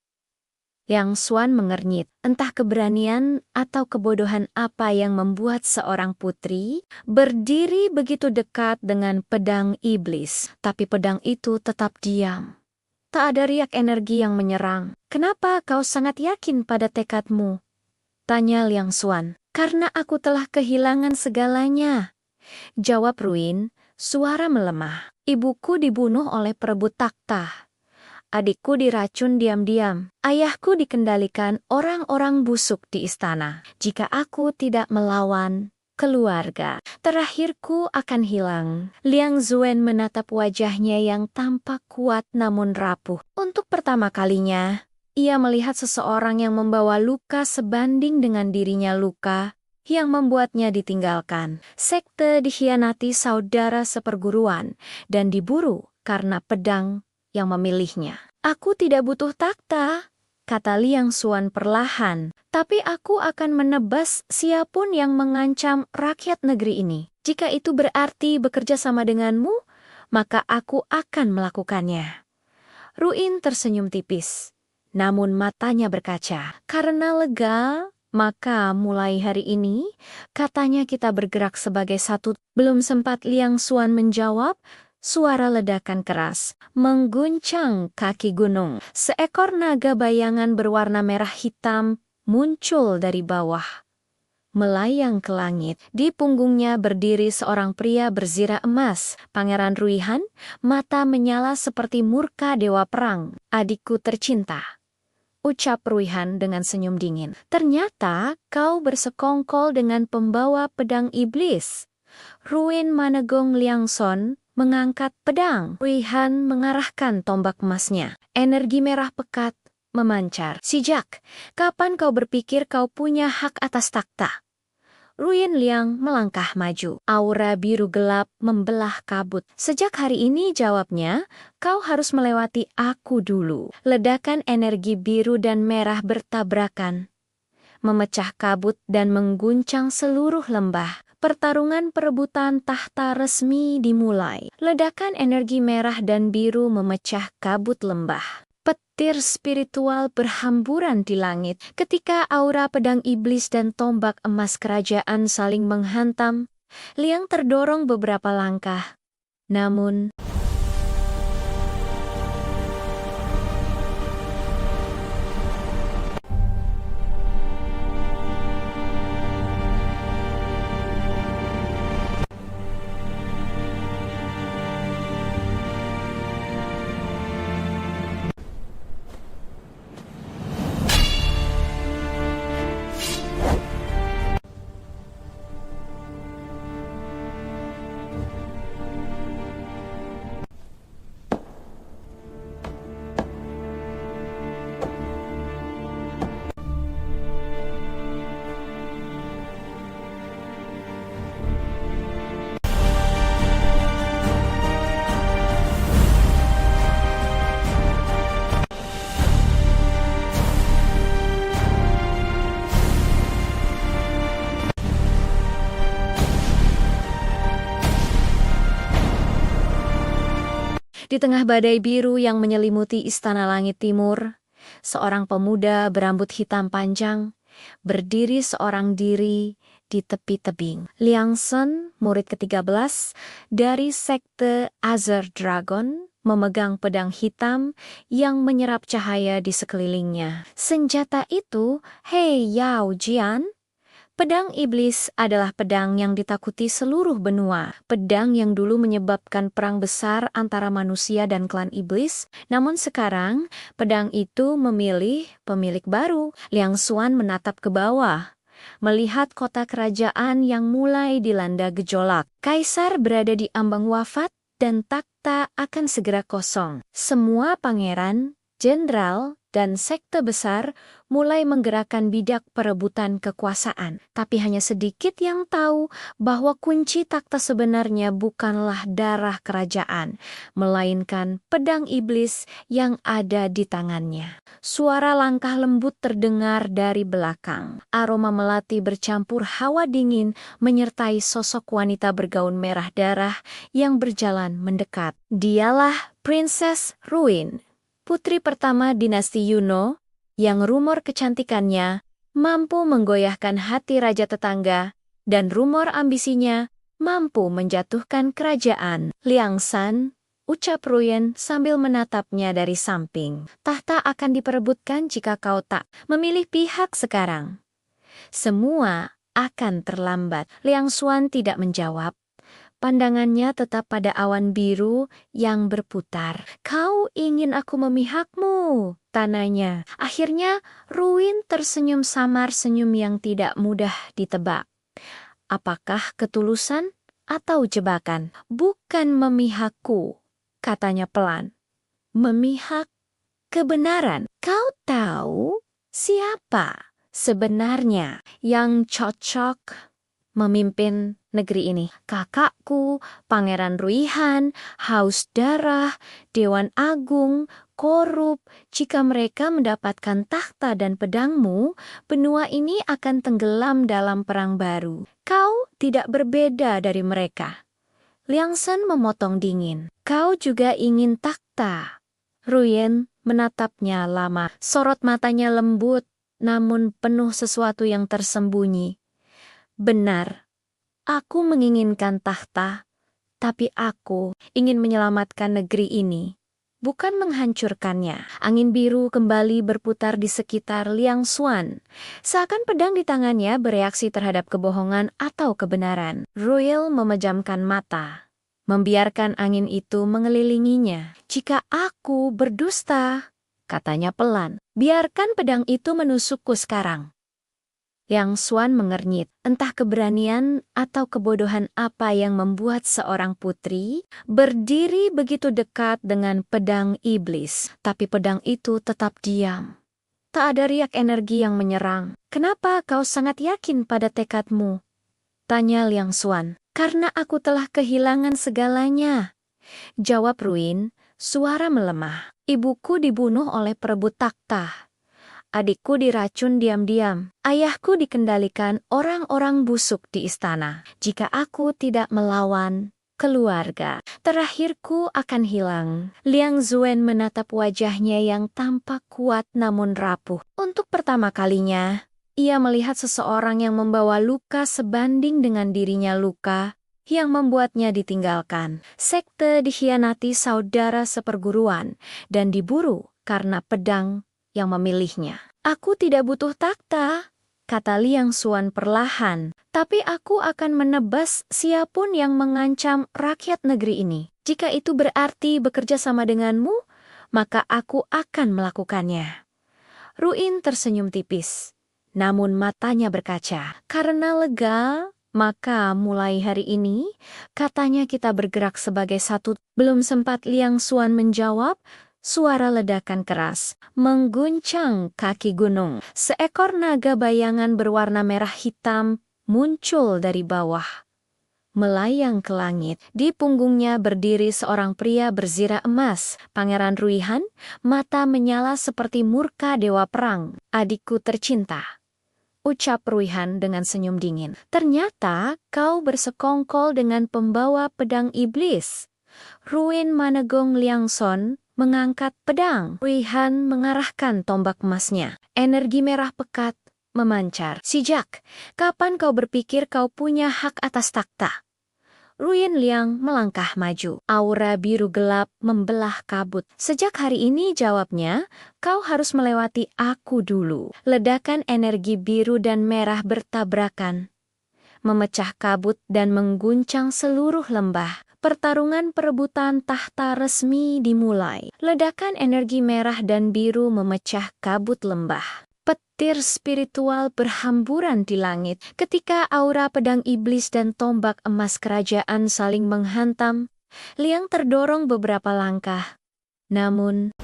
Liang Xuan mengernyit. Entah keberanian atau kebodohan apa yang membuat seorang putri berdiri begitu dekat dengan pedang iblis. Tapi pedang itu tetap diam. Tak ada riak energi yang menyerang. Kenapa kau sangat yakin pada tekadmu? Tanya Liang Xuan. Karena aku telah kehilangan segalanya, jawab Ruin, suara melemah. Ibuku dibunuh oleh perebut takhta. Adikku diracun diam-diam. Ayahku dikendalikan orang-orang busuk di istana. Jika aku tidak melawan, keluarga terakhirku akan hilang. Liang Xuan menatap wajahnya yang tampak kuat namun rapuh. Untuk pertama kalinya, ia melihat seseorang yang membawa luka sebanding dengan dirinya luka yang membuatnya ditinggalkan. Sekte dikhianati saudara seperguruan dan diburu karena pedang yang memilihnya. Aku tidak butuh takhta, kata Liang Xuan perlahan, tapi aku akan menebas siapapun yang mengancam rakyat negeri ini. Jika itu berarti bekerja sama denganmu, maka aku akan melakukannya. Ruin tersenyum tipis, namun matanya berkaca. Karena lega, maka mulai hari ini, katanya kita bergerak sebagai satu. Belum sempat Liang Xuan menjawab, suara ledakan keras mengguncang kaki gunung. Seekor naga bayangan berwarna merah hitam muncul dari bawah, melayang ke langit. Di punggungnya berdiri seorang pria berzirah emas. Pangeran Ruihan, mata menyala seperti murka dewa perang. Adikku tercinta, ucap Ruihan dengan senyum dingin. Ternyata kau bersekongkol dengan pembawa pedang iblis. Ruin menegong Liangson mengangkat pedang. Ruihan mengarahkan tombak emasnya. Energi merah pekat memancar. Si Jack, kapan kau berpikir kau punya hak atas takhta? Ruin Liang melangkah maju. Aura biru gelap membelah kabut. Sejak hari ini, jawabnya, kau harus melewati aku dulu. Ledakan energi biru dan merah bertabrakan, memecah kabut dan mengguncang seluruh lembah. Pertarungan perebutan tahta resmi dimulai. Ledakan energi merah dan biru memecah kabut lembah. Petir spiritual berhamburan di langit. Ketika aura pedang iblis dan tombak emas kerajaan saling menghantam, Liang terdorong beberapa langkah. Namun, di tengah badai biru yang menyelimuti istana langit timur, seorang pemuda berambut hitam panjang berdiri seorang diri di tepi tebing. Liangsen, murid ke-13 dari sekte Azure Dragon, memegang pedang hitam yang menyerap cahaya di sekelilingnya. Senjata itu, Hei Yao Jian, pedang iblis adalah pedang yang ditakuti seluruh benua. Pedang yang dulu menyebabkan perang besar antara manusia dan klan iblis, namun sekarang pedang itu memilih pemilik baru. Liangsuan menatap ke bawah, melihat kota kerajaan yang mulai dilanda gejolak. Kaisar berada di ambang wafat dan takhta akan segera kosong. Semua pangeran, jenderal, dan sekte besar mulai menggerakkan bidak perebutan kekuasaan. Tapi hanya sedikit yang tahu bahwa kunci takhta sebenarnya bukanlah darah kerajaan, melainkan pedang iblis yang ada di tangannya. Suara langkah lembut terdengar dari belakang. Aroma melati bercampur hawa dingin menyertai sosok wanita bergaun merah darah yang berjalan mendekat. Dialah Princess Ruin, putri pertama dinasti Yuno, yang rumor kecantikannya mampu menggoyahkan hati raja tetangga, dan rumor ambisinya mampu menjatuhkan kerajaan. Liangsan, ucap Ruin sambil menatapnya dari samping. Tahta akan diperebutkan jika kau tak memilih pihak sekarang. Semua akan terlambat. Liangsuan tidak menjawab. Pandangannya tetap pada awan biru yang berputar. Kau ingin aku memihakmu, tanyanya. Akhirnya Ruin tersenyum samar, senyum yang tidak mudah ditebak. Apakah ketulusan atau jebakan? Bukan memihakku, katanya pelan. Memihak kebenaran. Kau tahu siapa sebenarnya yang cocok memimpin negeri ini? Kakakku, Pangeran Ruihan, haus darah, Dewan Agung, korup. Jika mereka mendapatkan takhta dan pedangmu, benua ini akan tenggelam dalam perang baru. Kau tidak berbeda dari mereka. Liangsen memotong dingin. Kau juga ingin takhta. Ruin menatapnya lama. Sorot matanya lembut, namun penuh sesuatu yang tersembunyi. Benar, aku menginginkan takhta, tapi aku ingin menyelamatkan negeri ini, bukan menghancurkannya. Angin biru kembali berputar di sekitar Liangsuan. Seakan pedang di tangannya bereaksi terhadap kebohongan atau kebenaran. Ruil memejamkan mata, membiarkan angin itu mengelilinginya. Jika aku berdusta, katanya pelan, biarkan pedang itu menusukku sekarang. Liang Xuan mengernyit. Entah keberanian atau kebodohan apa yang membuat seorang putri berdiri begitu dekat dengan pedang iblis. Tapi pedang itu tetap diam. Tak ada riak energi yang menyerang. "Kenapa kau sangat yakin pada tekadmu?" tanya Liang Xuan. "Karena aku telah kehilangan segalanya," jawab Ruin, suara melemah. "Ibuku dibunuh oleh perebut takhta. Adikku diracun diam-diam. Ayahku dikendalikan orang-orang busuk di istana. Jika aku tidak melawan, keluarga terakhirku akan hilang." Liang Zuen menatap wajahnya yang tampak kuat namun rapuh. Untuk pertama kalinya, ia melihat seseorang yang membawa luka sebanding dengan dirinya luka yang membuatnya ditinggalkan. Sekte dikhianati saudara seperguruan dan diburu karena pedang yang memilihnya. "Aku tidak butuh takhta," kata Liang Xuan perlahan, "tapi aku akan menebas siapapun yang mengancam rakyat negeri ini. Jika itu berarti bekerja sama denganmu, maka aku akan melakukannya." Ruin tersenyum tipis, namun matanya berkaca. "Karena lega, maka mulai hari ini, katanya kita bergerak sebagai satu." Belum sempat Liang Xuan menjawab, suara ledakan keras mengguncang kaki gunung. Seekor naga bayangan berwarna merah hitam muncul dari bawah, melayang ke langit. Di punggungnya berdiri seorang pria berzirah emas, Pangeran Ruihan, mata menyala seperti murka dewa perang. "Adikku tercinta," ucap Ruihan dengan senyum dingin. "Ternyata kau bersekongkol dengan pembawa pedang iblis." Ruin menegong Liang Xuan mengangkat pedang. Ruihan mengarahkan tombak emasnya. Energi merah pekat memancar. "Sejak kapan kau berpikir kau punya hak atas takhta?" Ruin Liang melangkah maju. Aura biru gelap membelah kabut. "Sejak hari ini," jawabnya, "kau harus melewati aku dulu." Ledakan energi biru dan merah bertabrakan, memecah kabut dan mengguncang seluruh lembah. Pertarungan perebutan tahta resmi dimulai. Ledakan energi merah dan biru memecah kabut lembah. Petir spiritual berhamburan di langit. Ketika aura pedang iblis dan tombak emas kerajaan saling menghantam, Liang terdorong beberapa langkah. Namun,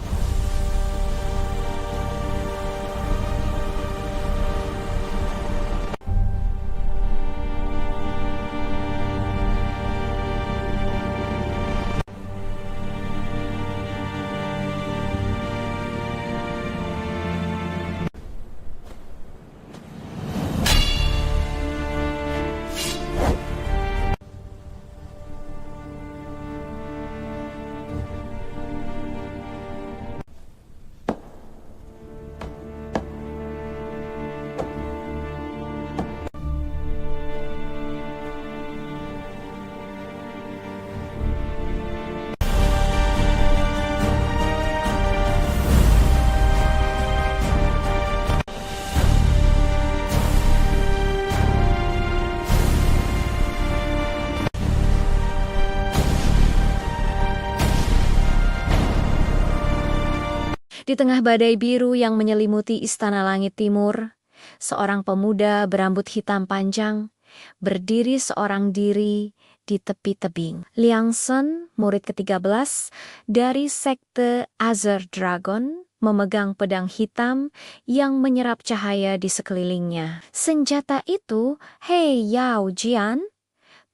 di tengah badai biru yang menyelimuti istana langit timur, seorang pemuda berambut hitam panjang berdiri seorang diri di tepi tebing. Liang Xuan, murid ke-13 dari sekte Azure Dragon, memegang pedang hitam yang menyerap cahaya di sekelilingnya. Senjata itu, Hei Yao Jian,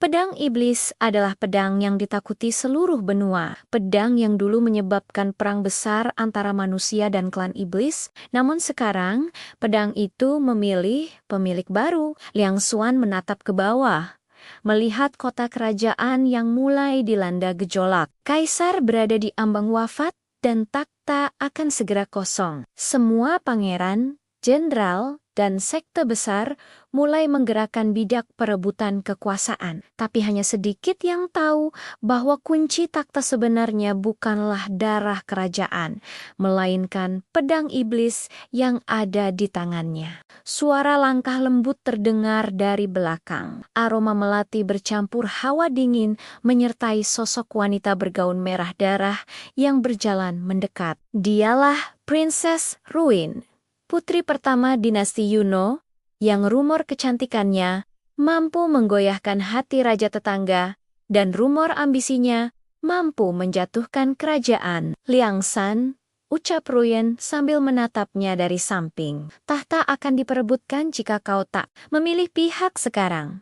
pedang iblis, adalah pedang yang ditakuti seluruh benua. Pedang yang dulu menyebabkan perang besar antara manusia dan klan iblis. Namun sekarang, pedang itu memilih pemilik baru. Liang Xuan menatap ke bawah, melihat kota kerajaan yang mulai dilanda gejolak. Kaisar berada di ambang wafat dan takhta akan segera kosong. Semua pangeran, jenderal, dan sekte besar mulai menggerakkan bidak perebutan kekuasaan. Tapi hanya sedikit yang tahu bahwa kunci takhta sebenarnya bukanlah darah kerajaan, melainkan pedang iblis yang ada di tangannya. Suara langkah lembut terdengar dari belakang. Aroma melati bercampur hawa dingin menyertai sosok wanita bergaun merah darah yang berjalan mendekat. Dialah Princess Ruin, putri pertama dinasti Yuno, yang rumor kecantikannya mampu menggoyahkan hati raja tetangga, dan rumor ambisinya mampu menjatuhkan kerajaan. Liang San, ucap Ruyen sambil menatapnya dari samping. Tahta akan diperebutkan jika kau tak memilih pihak sekarang.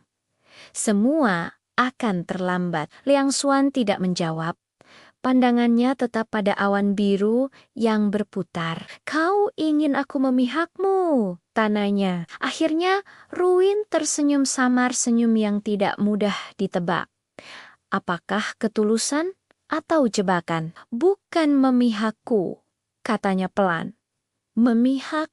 Semua akan terlambat. Liang Xuan tidak menjawab. Pandangannya tetap pada awan biru yang berputar. Kau ingin aku memihakmu, tanyanya. Akhirnya Ruin tersenyum samar, senyum yang tidak mudah ditebak. Apakah ketulusan atau jebakan? Bukan memihakku, katanya pelan. Memihak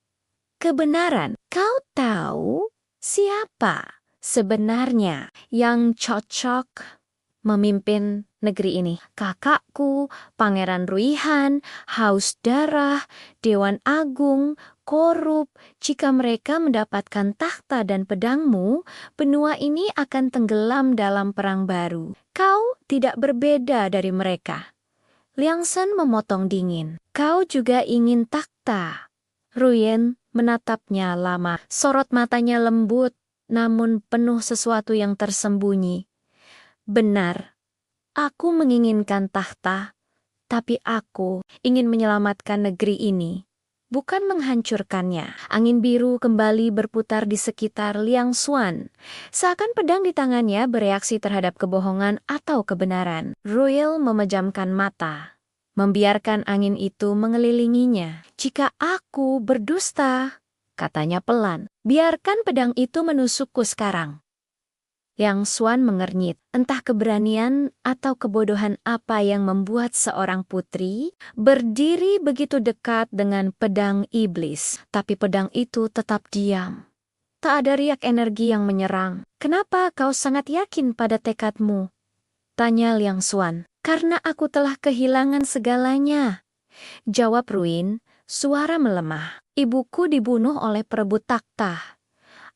kebenaran. Kau tahu siapa sebenarnya yang cocok memimpin negeri ini? Kakakku, Pangeran Ruihan, haus darah, Dewan Agung, korup. Jika mereka mendapatkan takhta dan pedangmu, benua ini akan tenggelam dalam perang baru. Kau tidak berbeda dari mereka. Liang San memotong dingin. Kau juga ingin takhta. Ruyen menatapnya lama. Sorot matanya lembut, namun penuh sesuatu yang tersembunyi. Benar, aku menginginkan takhta, tapi aku ingin menyelamatkan negeri ini, bukan menghancurkannya. Angin biru kembali berputar di sekitar Liang Xuan. Seakan pedang di tangannya bereaksi terhadap kebohongan atau kebenaran. Royal memejamkan mata, membiarkan angin itu mengelilinginya. Jika aku berdusta, katanya pelan, biarkan pedang itu menusukku sekarang. Liang Xuan mengernyit, entah keberanian atau kebodohan apa yang membuat seorang putri berdiri begitu dekat dengan pedang iblis. Tapi pedang itu tetap diam. Tak ada riak energi yang menyerang. Kenapa kau sangat yakin pada tekadmu? Tanya Liang Xuan. Karena aku telah kehilangan segalanya, jawab Ruin, suara melemah. Ibuku dibunuh oleh perebut takhta.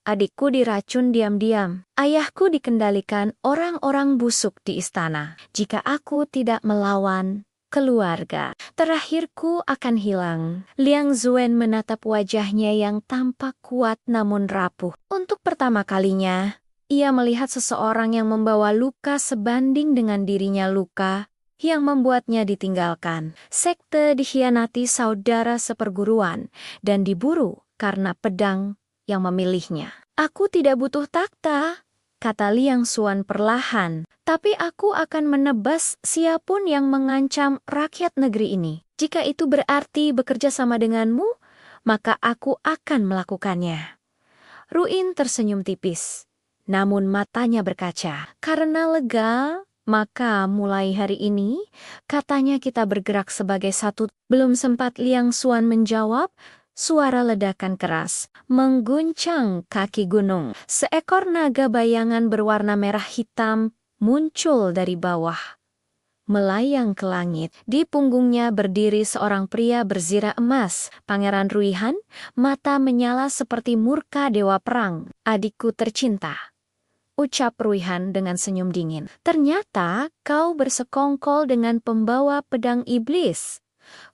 Adikku diracun diam-diam. Ayahku dikendalikan orang-orang busuk di istana. Jika aku tidak melawan, keluarga terakhirku akan hilang. Liang Zuen menatap wajahnya yang tampak kuat namun rapuh. Untuk pertama kalinya, ia melihat seseorang yang membawa luka sebanding dengan dirinya luka yang membuatnya ditinggalkan. Sekte dikhianati saudara seperguruan dan diburu karena pedang yang memilihnya. Aku tidak butuh takhta, kata Liang Xuan perlahan, tapi aku akan menebas siapapun yang mengancam rakyat negeri ini. Jika itu berarti bekerja sama denganmu, maka aku akan melakukannya. Ruin tersenyum tipis, namun matanya berkaca. Karena lega, maka mulai hari ini, katanya kita bergerak sebagai satu. Belum sempat Liang Xuan menjawab, suara ledakan keras mengguncang kaki gunung. Seekor naga bayangan berwarna merah hitam muncul dari bawah, melayang ke langit. Di punggungnya berdiri seorang pria berzirah emas, Pangeran Ruihan, mata menyala seperti murka dewa perang. Adikku tercinta, ucap Ruihan dengan senyum dingin. Ternyata kau bersekongkol dengan pembawa pedang iblis.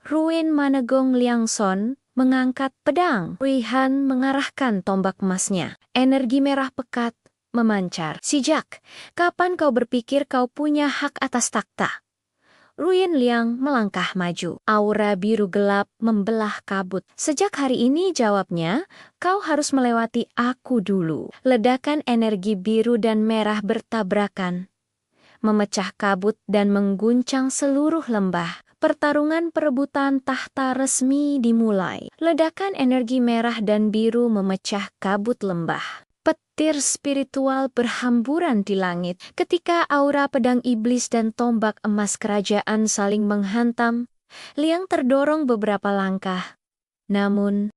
Ruin menegong Liang Xuan mengangkat pedang. Ruihan mengarahkan tombak emasnya. Energi merah pekat memancar. Sejak kapan kau berpikir kau punya hak atas takhta? Ruin Liang melangkah maju. Aura biru gelap membelah kabut. Sejak hari ini, jawabnya, kau harus melewati aku dulu. Ledakan energi biru dan merah bertabrakan, memecah kabut dan mengguncang seluruh lembah. Pertarungan perebutan tahta resmi dimulai. Ledakan energi merah dan biru memecah kabut lembah. Petir spiritual berhamburan di langit. Ketika aura pedang iblis dan tombak emas kerajaan saling menghantam, Liang terdorong beberapa langkah. Namun,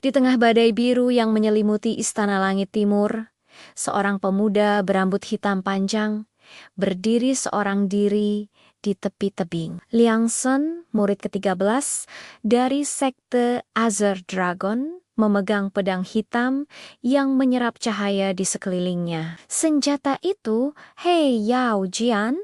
Di tengah badai biru yang menyelimuti istana langit timur, seorang pemuda berambut hitam panjang berdiri seorang diri di tepi tebing. Liang Shen, murid ke-13 dari sekte Azure Dragon, memegang pedang hitam yang menyerap cahaya di sekelilingnya. Senjata itu, Hei Yao Jian,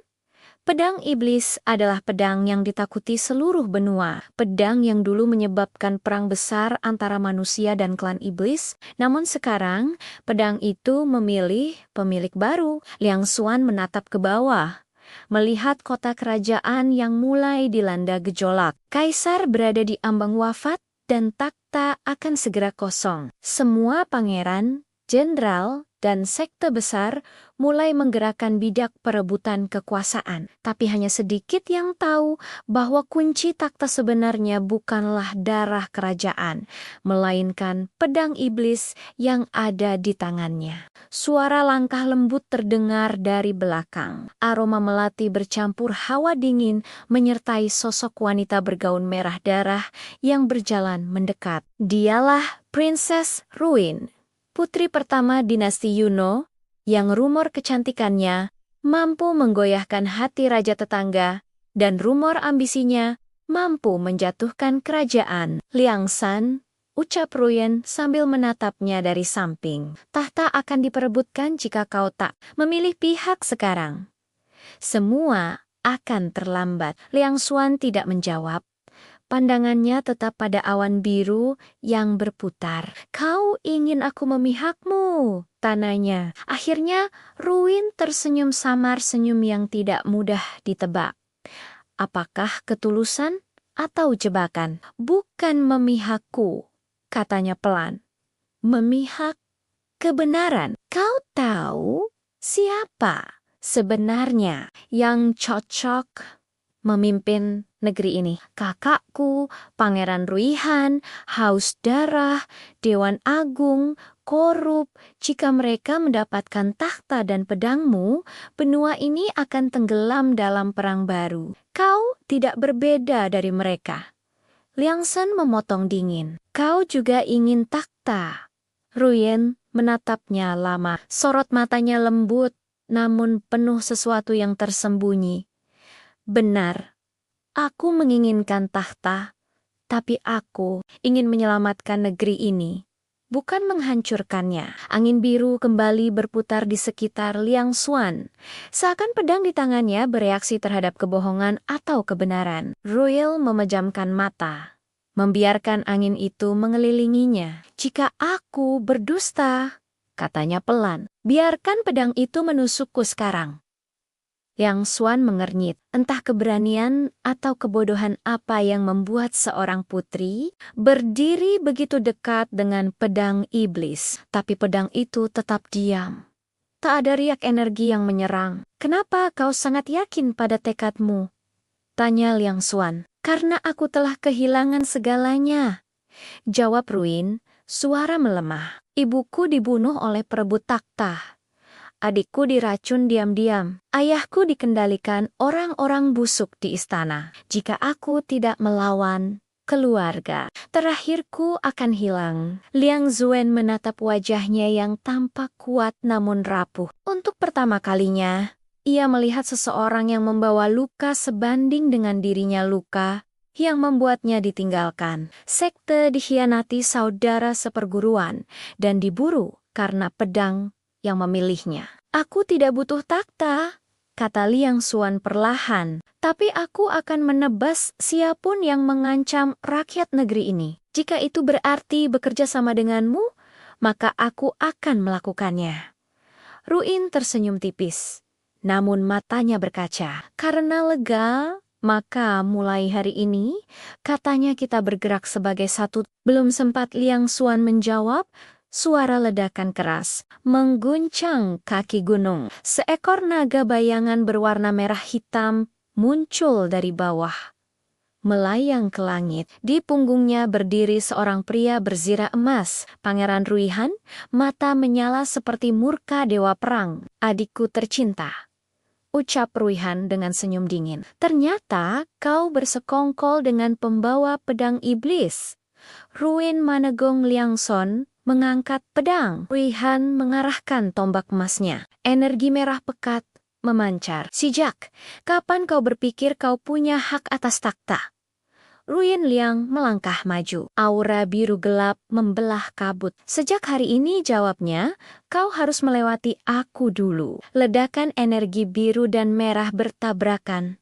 pedang iblis adalah pedang yang ditakuti seluruh benua. Pedang yang dulu menyebabkan perang besar antara manusia dan klan iblis, namun sekarang pedang itu memilih pemilik baru. Liang Xuan menatap ke bawah, melihat kota kerajaan yang mulai dilanda gejolak. Kaisar berada di ambang wafat dan takhta akan segera kosong. Semua pangeran, jenderal, dan sekte besar mulai menggerakkan bidak perebutan kekuasaan. Tapi hanya sedikit yang tahu bahwa kunci takhta sebenarnya bukanlah darah kerajaan, melainkan pedang iblis yang ada di tangannya. Suara langkah lembut terdengar dari belakang. Aroma melati bercampur hawa dingin menyertai sosok wanita bergaun merah darah yang berjalan mendekat. Dialah Princess Ruin, putri pertama dinasti Yuno, yang rumor kecantikannya mampu menggoyahkan hati raja tetangga dan rumor ambisinya mampu menjatuhkan kerajaan. Liang Shan, ucap Ruin sambil menatapnya dari samping. Tahta akan diperebutkan jika kau tak memilih pihak sekarang. Semua akan terlambat. Liang Xuan tidak menjawab. Pandangannya tetap pada awan biru yang berputar. Kau ingin aku memihakmu? Tanyanya. Akhirnya Ruin tersenyum samar, senyum yang tidak mudah ditebak. Apakah ketulusan atau jebakan? Bukan memihakku, katanya pelan. Memihak kebenaran. Kau tahu siapa sebenarnya yang cocok memimpin negeri ini? Kakakku, Pangeran Ruihan, haus darah, Dewan Agung, korup. Jika mereka mendapatkan takhta dan pedangmu, benua ini akan tenggelam dalam perang baru. Kau tidak berbeda dari mereka. Liang Shen memotong dingin. Kau juga ingin takhta. Ruin menatapnya lama. Sorot matanya lembut, namun penuh sesuatu yang tersembunyi. Benar, aku menginginkan takhta, tapi aku ingin menyelamatkan negeri ini, bukan menghancurkannya. Angin biru kembali berputar di sekitar Liang Xuan. Seakan pedang di tangannya bereaksi terhadap kebohongan atau kebenaran. Royal memejamkan mata, membiarkan angin itu mengelilinginya. Jika aku berdusta, katanya pelan, biarkan pedang itu menusukku sekarang. Liang Xuan mengernyit. Entah keberanian atau kebodohan apa yang membuat seorang putri berdiri begitu dekat dengan pedang iblis. Tapi pedang itu tetap diam. Tak ada riak energi yang menyerang. Kenapa kau sangat yakin pada tekadmu? Tanya Liang Xuan. Karena aku telah kehilangan segalanya, jawab Ruin, suara melemah. Ibuku dibunuh oleh perebut takhta. Adikku diracun diam-diam. Ayahku dikendalikan orang-orang busuk di istana. Jika aku tidak melawan, keluarga terakhirku akan hilang. Liang Zuen menatap wajahnya yang tampak kuat namun rapuh. Untuk pertama kalinya, ia melihat seseorang yang membawa luka sebanding dengan dirinya luka yang membuatnya ditinggalkan. Sekte dikhianati saudara seperguruan dan diburu karena pedang yang memilihnya. Aku tidak butuh takhta, kata Liang Xuan perlahan, tapi aku akan menebas siapapun yang mengancam rakyat negeri ini. Jika itu berarti bekerja sama denganmu, maka aku akan melakukannya. Ruin tersenyum tipis, namun matanya berkaca. Karena lega, maka mulai hari ini, katanya kita bergerak sebagai satu. Belum sempat Liang Xuan menjawab, suara ledakan keras mengguncang kaki gunung. Seekor naga bayangan berwarna merah hitam muncul dari bawah, melayang ke langit. Di punggungnya berdiri seorang pria berzirah emas. Pangeran Ruihan, mata menyala seperti murka dewa perang. Adikku tercinta, ucap Ruihan dengan senyum dingin. Ternyata kau bersekongkol dengan pembawa pedang iblis. Ruin Manegong Liangson mengangkat pedang. Ruihan mengarahkan tombak emasnya. Energi merah pekat memancar. "Sejak kapan kau berpikir kau punya hak atas takhta?" Ruin Liang melangkah maju. Aura biru gelap membelah kabut. "Sejak hari ini," jawabnya, "kau harus melewati aku dulu." Ledakan energi biru dan merah bertabrakan,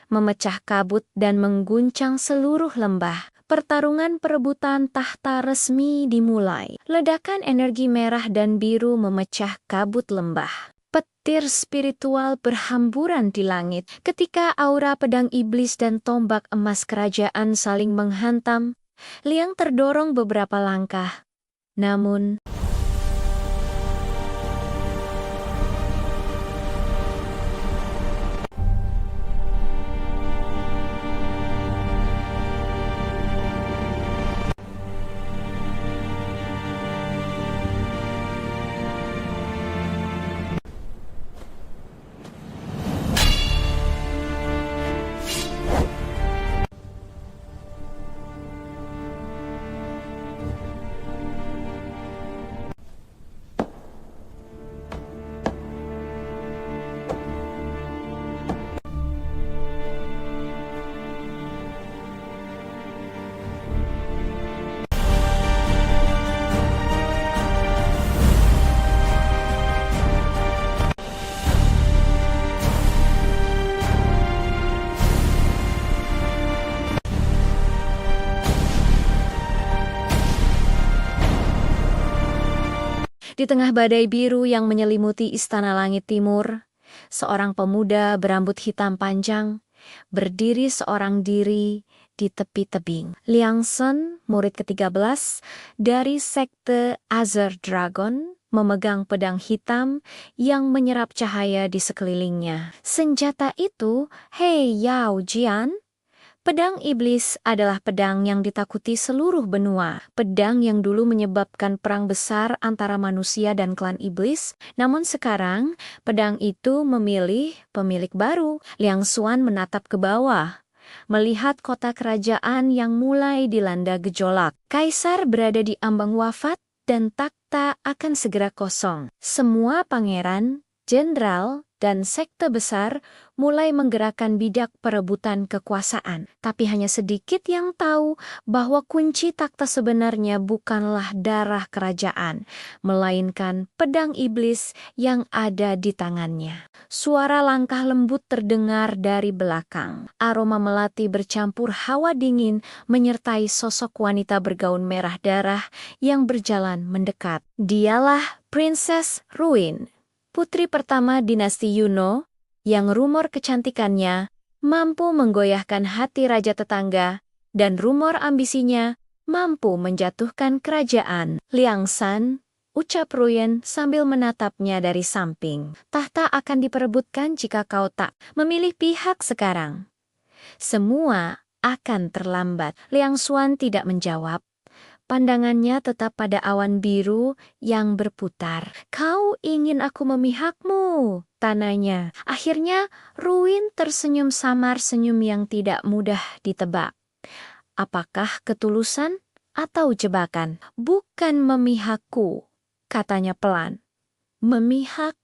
memecah kabut dan mengguncang seluruh lembah. Pertarungan perebutan tahta resmi dimulai. Ledakan energi merah dan biru memecah kabut lembah. Petir spiritual berhamburan di langit. Ketika aura pedang iblis dan tombak emas kerajaan saling menghantam, Liang terdorong beberapa langkah. Namun, di tengah badai biru yang menyelimuti istana langit timur, seorang pemuda berambut hitam panjang berdiri seorang diri di tepi tebing. Liangson, murid ke-13 dari sekte Azure Dragon, memegang pedang hitam yang menyerap cahaya di sekelilingnya. Senjata itu, Hei Yao Jian, pedang iblis, adalah pedang yang ditakuti seluruh benua. Pedang yang dulu menyebabkan perang besar antara manusia dan klan iblis, namun sekarang pedang itu memilih pemilik baru. Liang Xuan menatap ke bawah, melihat kota kerajaan yang mulai dilanda gejolak. Kaisar berada di ambang wafat dan takhta akan segera kosong. Semua pangeran, jenderal, dan sekte besar mulai menggerakkan bidak perebutan kekuasaan. Tapi hanya sedikit yang tahu bahwa kunci takhta sebenarnya bukanlah darah kerajaan, melainkan pedang iblis yang ada di tangannya. Suara langkah lembut terdengar dari belakang. Aroma melati bercampur hawa dingin menyertai sosok wanita bergaun merah darah yang berjalan mendekat. Dialah Princess Ruin, putri pertama dinasti Yuno, yang rumor kecantikannya mampu menggoyahkan hati raja tetangga, dan rumor ambisinya mampu menjatuhkan kerajaan. "Liang San," ucap Ruin sambil menatapnya dari samping, "tahta akan diperebutkan jika kau tak memilih pihak sekarang. Semua akan terlambat." Liang Xuan tidak menjawab. Pandangannya tetap pada awan biru yang berputar. "Kau ingin aku memihakmu?" tanyanya. Akhirnya Ruin tersenyum samar, senyum yang tidak mudah ditebak. "Apakah ketulusan atau jebakan?" "Bukan memihakku," katanya pelan. "Memihak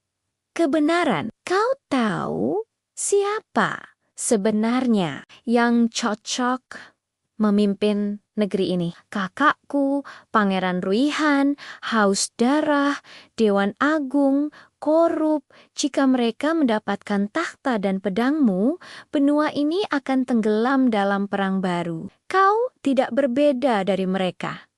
kebenaran. Kau tahu siapa sebenarnya yang cocok memimpin negeri ini? Kakakku, Pangeran Ruihan, haus darah, Dewan Agung, korup. Jika mereka mendapatkan takhta dan pedangmu, benua ini akan tenggelam dalam perang baru. Kau tidak berbeda dari mereka."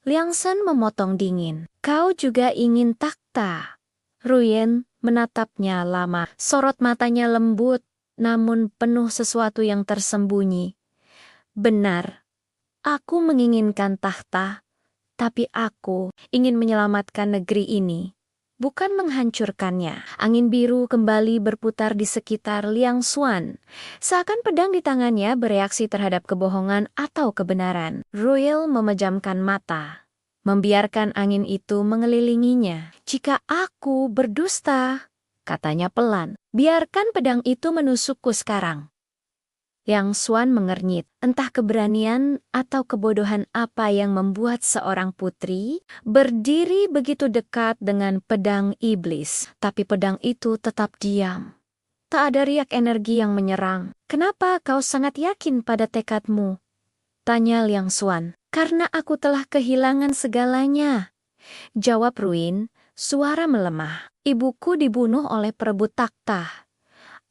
Liangsen memotong dingin. "Kau juga ingin takhta?" Ruin menatapnya lama. Sorot matanya lembut, namun penuh sesuatu yang tersembunyi. "Benar, aku menginginkan takhta, tapi aku ingin menyelamatkan negeri ini, bukan menghancurkannya." Angin biru kembali berputar di sekitar Liang Xuan. Seakan pedang di tangannya bereaksi terhadap kebohongan atau kebenaran. Ruil memejamkan mata, membiarkan angin itu mengelilinginya. "Jika aku berdusta," katanya pelan, "biarkan pedang itu menusukku sekarang. Liang Xuan mengernyit. Entah keberanian atau kebodohan apa yang membuat seorang putri berdiri begitu dekat dengan pedang iblis. Tapi pedang itu tetap diam. Tak ada riak energi yang menyerang. "Kenapa kau sangat yakin pada tekadmu?" tanya Liang Xuan. "Karena aku telah kehilangan segalanya," jawab Ruin, suara melemah. "Ibuku dibunuh oleh perebut takhta.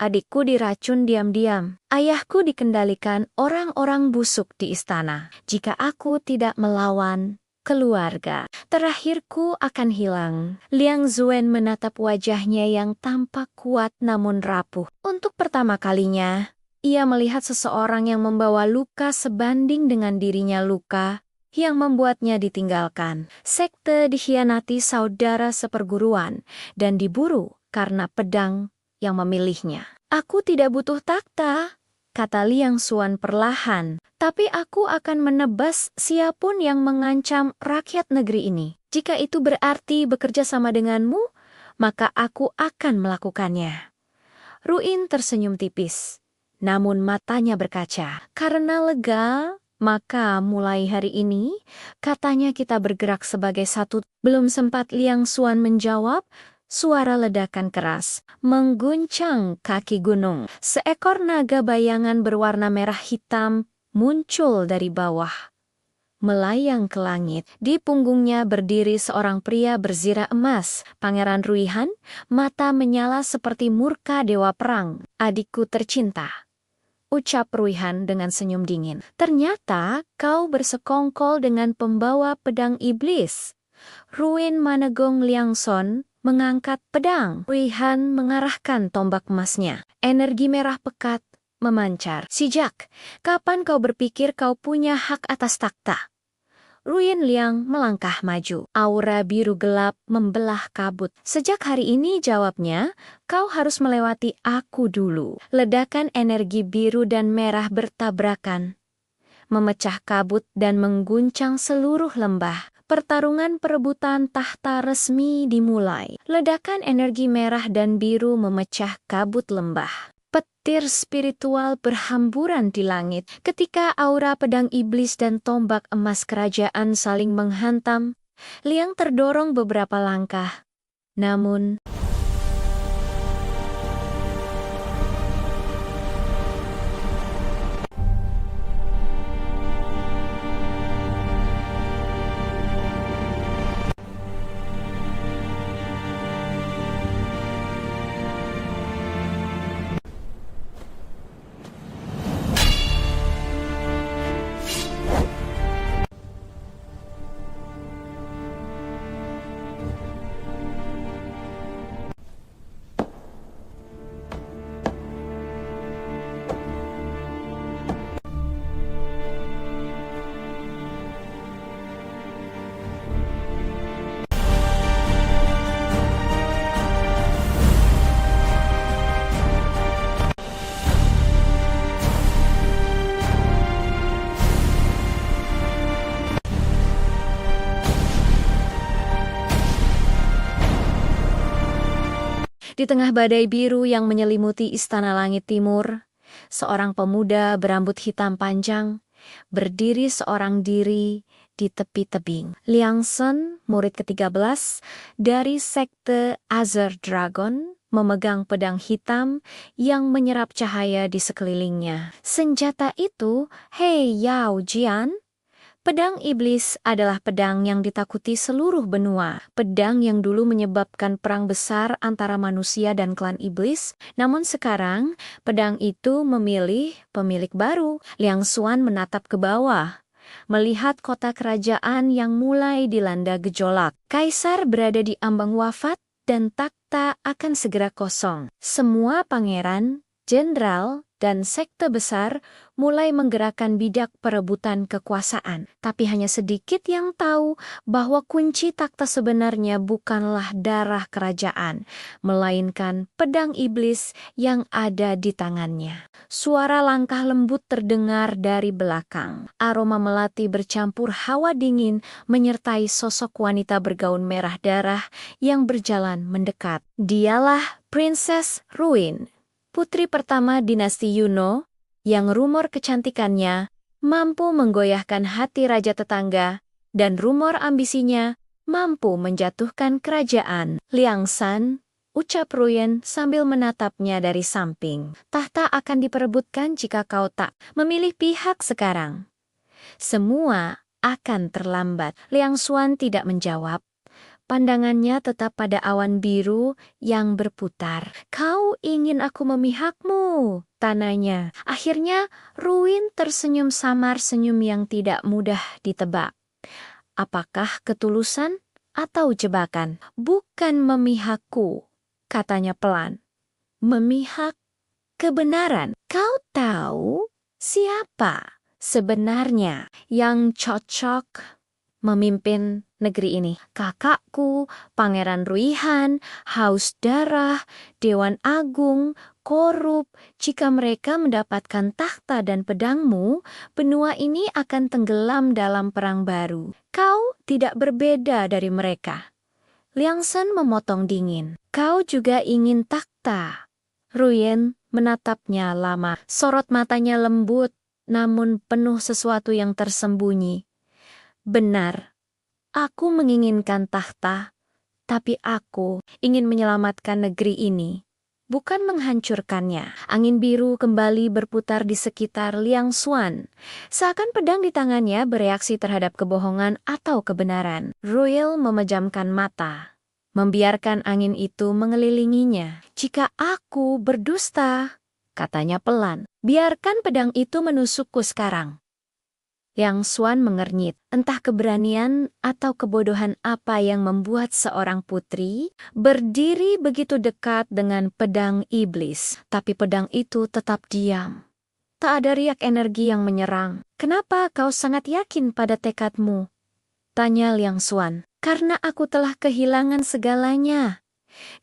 Adikku diracun diam-diam. Ayahku dikendalikan orang-orang busuk di istana. Jika aku tidak melawan keluarga, terakhirku akan hilang." Liang Zuen menatap wajahnya yang tampak kuat namun rapuh. Untuk pertama kalinya, ia melihat seseorang yang membawa luka sebanding dengan dirinya luka yang membuatnya ditinggalkan. Sekte dikhianati saudara seperguruan dan diburu karena pedang yang memilihnya. "Aku tidak butuh takhta," kata Liang Xuan perlahan, "tapi aku akan menebas siapapun yang mengancam rakyat negeri ini. Jika itu berarti bekerja sama denganmu, maka aku akan melakukannya." Ruin tersenyum tipis, namun matanya berkaca. "Karena lega, maka mulai hari ini, katanya kita bergerak sebagai satu." Belum sempat Liang Xuan menjawab, suara ledakan keras mengguncang kaki gunung. Seekor naga bayangan berwarna merah hitam muncul dari bawah, melayang ke langit. Di punggungnya berdiri seorang pria berzirah emas, Pangeran Ruihan, mata menyala seperti murka dewa perang. "Adikku tercinta," ucap Ruihan dengan senyum dingin. "Ternyata kau bersekongkol dengan pembawa pedang iblis." Ruin menegong Liang Xuan mengangkat pedang. Ruihan mengarahkan tombak emasnya. Energi merah pekat memancar. "Sejak kapan kau berpikir kau punya hak atas takhta?" Ruin Liang melangkah maju. Aura biru gelap membelah kabut. "Sejak hari ini," jawabnya, "kau harus melewati aku dulu." Ledakan energi biru dan merah bertabrakan, memecah kabut dan mengguncang seluruh lembah. Pertarungan perebutan tahta resmi dimulai. Ledakan energi merah dan biru memecah kabut lembah. Petir spiritual berhamburan di langit. Ketika aura pedang iblis dan tombak emas kerajaan saling menghantam, Liang terdorong beberapa langkah. Namun, di tengah badai biru yang menyelimuti istana langit timur, seorang pemuda berambut hitam panjang berdiri seorang diri di tepi tebing. Liang Xuan, murid ke-13 dari sekte Azure Dragon, memegang pedang hitam yang menyerap cahaya di sekelilingnya. Senjata itu, Hei Yao Jian, pedang iblis, adalah pedang yang ditakuti seluruh benua. Pedang yang dulu menyebabkan perang besar antara manusia dan klan iblis, namun sekarang pedang itu memilih pemilik baru. Liang Xuan menatap ke bawah, melihat kota kerajaan yang mulai dilanda gejolak. Kaisar berada di ambang wafat dan takhta akan segera kosong. Semua pangeran, jenderal, dan sekte besar mulai menggerakkan bidak perebutan kekuasaan. Tapi hanya sedikit yang tahu bahwa kunci takhta sebenarnya bukanlah darah kerajaan, melainkan pedang iblis yang ada di tangannya. Suara langkah lembut terdengar dari belakang. Aroma melati bercampur hawa dingin menyertai sosok wanita bergaun merah darah yang berjalan mendekat. Dialah Princess Ruin, putri pertama dinasti Yuno, yang rumor kecantikannya mampu menggoyahkan hati raja tetangga, dan rumor ambisinya mampu menjatuhkan kerajaan. Liang San, ucap Ruyen sambil menatapnya dari samping. Tahta akan diperebutkan jika kau tak memilih pihak sekarang. Semua akan terlambat. Liang Xuan tidak menjawab. Pandangannya tetap pada awan biru yang berputar. Kau ingin aku memihakmu? Tanyanya. Akhirnya Ruin tersenyum samar, senyum yang tidak mudah ditebak. Apakah ketulusan atau jebakan? Bukan memihakku, katanya pelan. Memihak kebenaran. Kau tahu siapa sebenarnya yang cocok memimpin negeri ini? Kakakku, Pangeran Ruihan, haus darah, Dewan Agung, korup. Jika mereka mendapatkan takhta dan pedangmu, benua ini akan tenggelam dalam perang baru. Kau tidak berbeda dari mereka. Liang San memotong dingin. Kau juga ingin takhta. Ruyen menatapnya lama. Sorot matanya lembut, namun penuh sesuatu yang tersembunyi. Benar, aku menginginkan takhta, tapi aku ingin menyelamatkan negeri ini, bukan menghancurkannya. Angin biru kembali berputar di sekitar Liang Xuan. Seakan pedang di tangannya bereaksi terhadap kebohongan atau kebenaran. Royal memejamkan mata, membiarkan angin itu mengelilinginya. Jika aku berdusta, katanya pelan, biarkan pedang itu menusukku sekarang. Liang Xuan mengernyit. Entah keberanian atau kebodohan apa yang membuat seorang putri berdiri begitu dekat dengan pedang iblis. Tapi pedang itu tetap diam. Tak ada riak energi yang menyerang. Kenapa kau sangat yakin pada tekadmu? Tanya Liang Xuan. Karena aku telah kehilangan segalanya,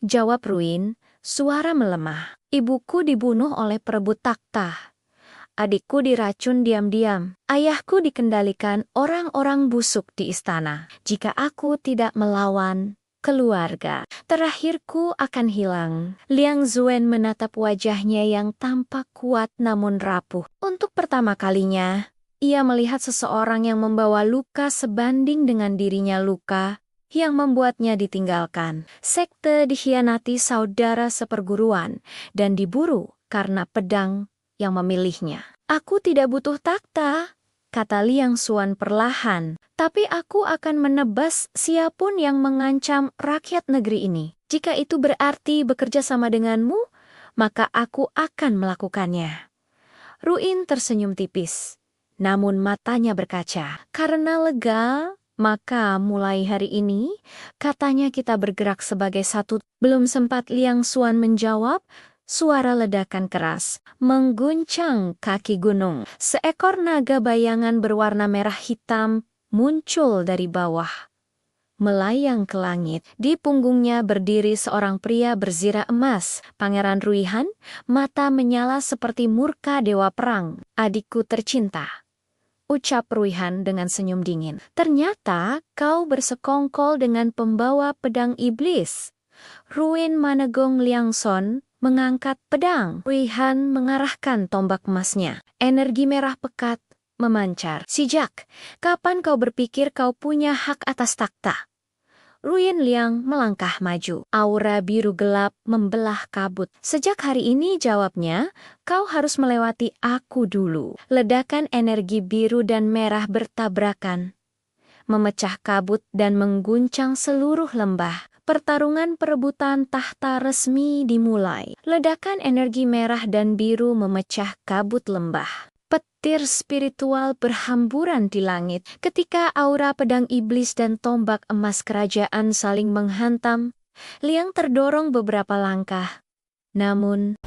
jawab Ruin, suara melemah. Ibuku dibunuh oleh perebut takhta. Adikku diracun diam-diam. Ayahku dikendalikan orang-orang busuk di istana. Jika aku tidak melawan keluarga, terakhirku akan hilang. Liang Zuen menatap wajahnya yang tampak kuat namun rapuh. Untuk pertama kalinya, ia melihat seseorang yang membawa luka sebanding dengan dirinya luka yang membuatnya ditinggalkan. Sekte dikhianati saudara seperguruan dan diburu karena pedang yang memilihnya. Aku tidak butuh takhta, kata Liang Xuan perlahan, tapi aku akan menebas siapapun yang mengancam rakyat negeri ini. Jika itu berarti bekerja sama denganmu, maka aku akan melakukannya. Ruin tersenyum tipis, namun matanya berkaca. Karena lega, maka mulai hari ini, katanya kita bergerak sebagai satu. Belum sempat Liang Xuan menjawab, suara ledakan keras mengguncang kaki gunung. Seekor naga bayangan berwarna merah hitam muncul dari bawah, melayang ke langit. Di punggungnya berdiri seorang pria berzirah emas, Pangeran Ruihan, mata menyala seperti murka dewa perang. Adikku tercinta, ucap Ruihan dengan senyum dingin. Ternyata kau bersekongkol dengan pembawa pedang iblis. Ruin menegong Liang Xuan mengangkat pedang. Ruihan mengarahkan tombak emasnya. Energi merah pekat memancar. Sejak kapan kau berpikir kau punya hak atas takhta? Ruin Liang melangkah maju. Aura biru gelap membelah kabut. Sejak hari ini, jawabnya, kau harus melewati aku dulu. Ledakan energi biru dan merah bertabrakan, memecah kabut dan mengguncang seluruh lembah. Pertarungan perebutan takhta resmi dimulai. Ledakan energi merah dan biru memecah kabut lembah. Petir spiritual berhamburan di langit. Ketika aura pedang iblis dan tombak emas kerajaan saling menghantam, Liang terdorong beberapa langkah. Namun,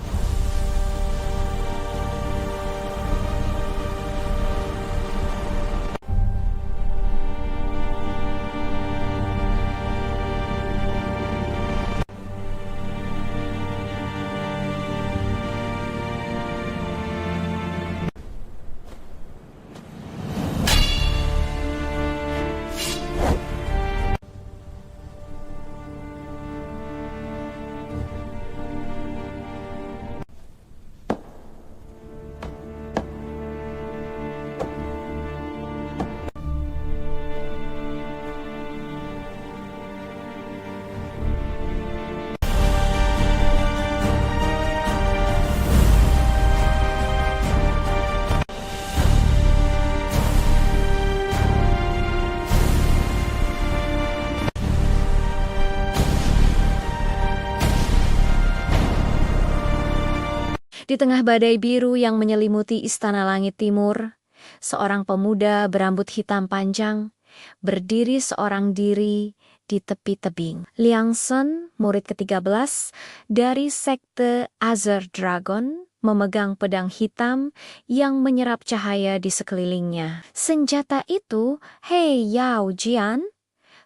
Di tengah badai biru yang menyelimuti istana langit timur, seorang pemuda berambut hitam panjang berdiri seorang diri di tepi tebing. Liang Shen, murid ke-13 dari sekte Azure Dragon, memegang pedang hitam yang menyerap cahaya di sekelilingnya. Senjata itu, Hei Yao Jian,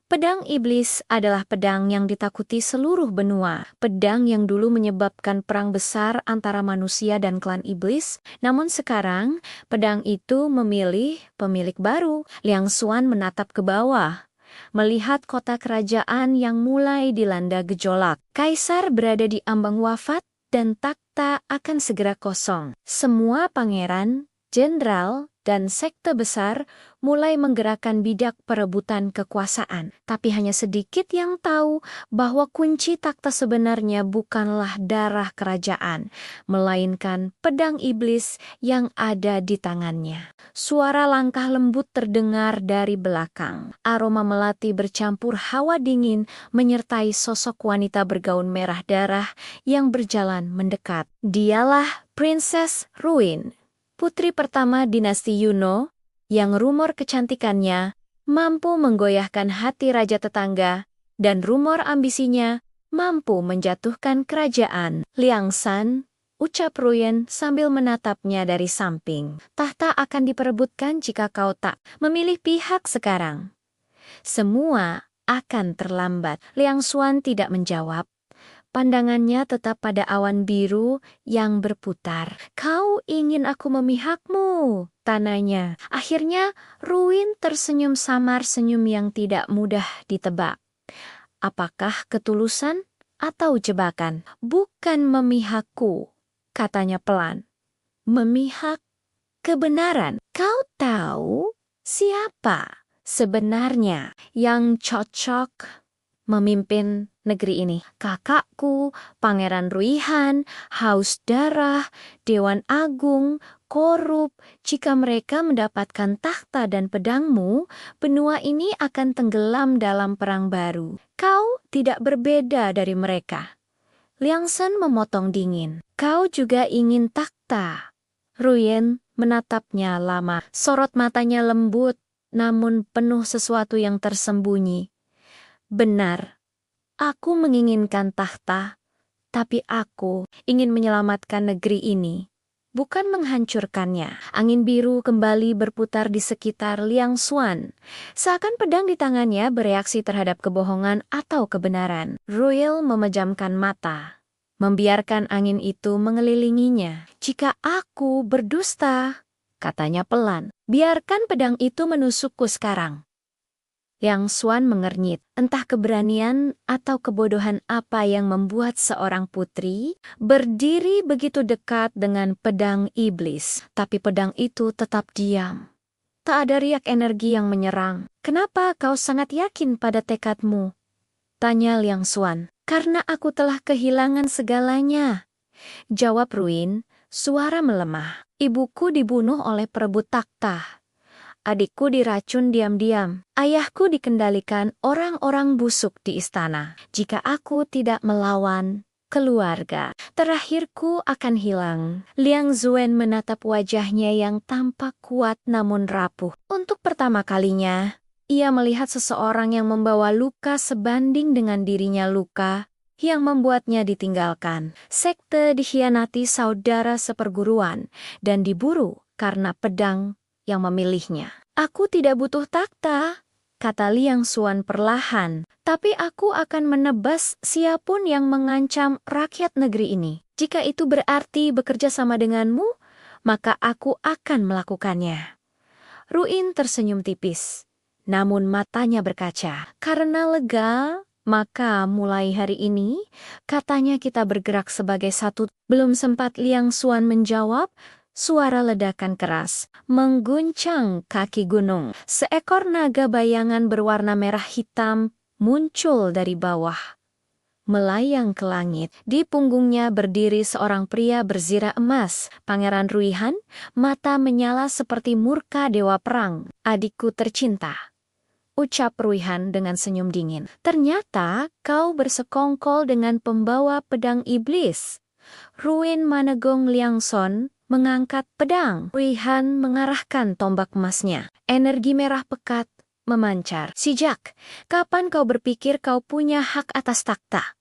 pedang iblis adalah pedang yang ditakuti seluruh benua. Pedang yang dulu menyebabkan perang besar antara manusia dan klan iblis, namun sekarang pedang itu memilih pemilik baru. Liang Xuan menatap ke bawah, melihat kota kerajaan yang mulai dilanda gejolak. Kaisar berada di ambang wafat dan takhta akan segera kosong. Semua pangeran, jenderal, dan sekte besar mulai menggerakkan bidak perebutan kekuasaan. Tapi hanya sedikit yang tahu bahwa kunci takhta sebenarnya bukanlah darah kerajaan, melainkan pedang iblis yang ada di tangannya. Suara langkah lembut terdengar dari belakang. Aroma melati bercampur hawa dingin menyertai sosok wanita bergaun merah darah yang berjalan mendekat. Dialah Princess Ruin, putri pertama dinasti Yuno, yang rumor kecantikannya mampu menggoyahkan hati raja tetangga, dan rumor ambisinya mampu menjatuhkan kerajaan. Liang Shan, ucap Ruin sambil menatapnya dari samping. Tahta akan diperebutkan jika kau tak memilih pihak sekarang. Semua akan terlambat. Liang Xuan tidak menjawab. Pandangannya tetap pada awan biru yang berputar. Kau ingin aku memihakmu? Tanyanya. Akhirnya Ruin tersenyum samar, senyum yang tidak mudah ditebak. Apakah ketulusan atau jebakan? Bukan memihakku, katanya pelan. Memihak kebenaran. Kau tahu siapa sebenarnya yang cocok memimpin negeri ini? Kakakku, Pangeran Ruihan, haus darah, Dewan Agung, korup. Jika mereka mendapatkan takhta dan pedangmu, benua ini akan tenggelam dalam perang baru. Kau tidak berbeda dari mereka. Liang Shen memotong dingin. Kau juga ingin takhta. Ruin menatapnya lama. Sorot matanya lembut, namun penuh sesuatu yang tersembunyi. Benar, aku menginginkan takhta, tapi aku ingin menyelamatkan negeri ini, bukan menghancurkannya. Angin biru kembali berputar di sekitar Liang Xuan, seakan pedang di tangannya bereaksi terhadap kebohongan atau kebenaran. Royal memejamkan mata, membiarkan angin itu mengelilinginya. Jika aku berdusta, katanya pelan, biarkan pedang itu menusukku sekarang. Liang Xuan mengernyit, entah keberanian atau kebodohan apa yang membuat seorang putri berdiri begitu dekat dengan pedang iblis. Tapi pedang itu tetap diam. Tak ada riak energi yang menyerang. Kenapa kau sangat yakin pada tekadmu? Tanya Liang Xuan. Karena aku telah kehilangan segalanya, jawab Ruin, suara melemah. Ibuku dibunuh oleh perebut takhta. Adikku diracun diam-diam. Ayahku dikendalikan orang-orang busuk di istana. Jika aku tidak melawan keluarga, terakhirku akan hilang. Liang Zuen menatap wajahnya yang tampak kuat namun rapuh. Untuk pertama kalinya, ia melihat seseorang yang membawa luka sebanding dengan dirinya luka yang membuatnya ditinggalkan. Sekte dikhianati saudara seperguruan dan diburu karena pedang yang memilihnya. Aku tidak butuh takhta, kata Liang Xuan perlahan, tapi aku akan menebas siapapun yang mengancam rakyat negeri ini. Jika itu berarti bekerja sama denganmu, maka aku akan melakukannya. Ruin tersenyum tipis, namun matanya berkaca. Karena lega, maka mulai hari ini, katanya kita bergerak sebagai satu. Belum sempat Liang Xuan menjawab, suara ledakan keras mengguncang kaki gunung. Seekor naga bayangan berwarna merah hitam muncul dari bawah, melayang ke langit. Di punggungnya berdiri seorang pria berzirah emas. Pangeran Ruihan, mata menyala seperti murka dewa perang. Adikku tercinta, ucap Ruihan dengan senyum dingin. Ternyata kau bersekongkol dengan pembawa pedang iblis. Ruin menegong Liangson mengangkat pedang. Ruihan mengarahkan tombak emasnya. Energi merah pekat memancar. Sejak kapan kau berpikir kau punya hak atas takhta?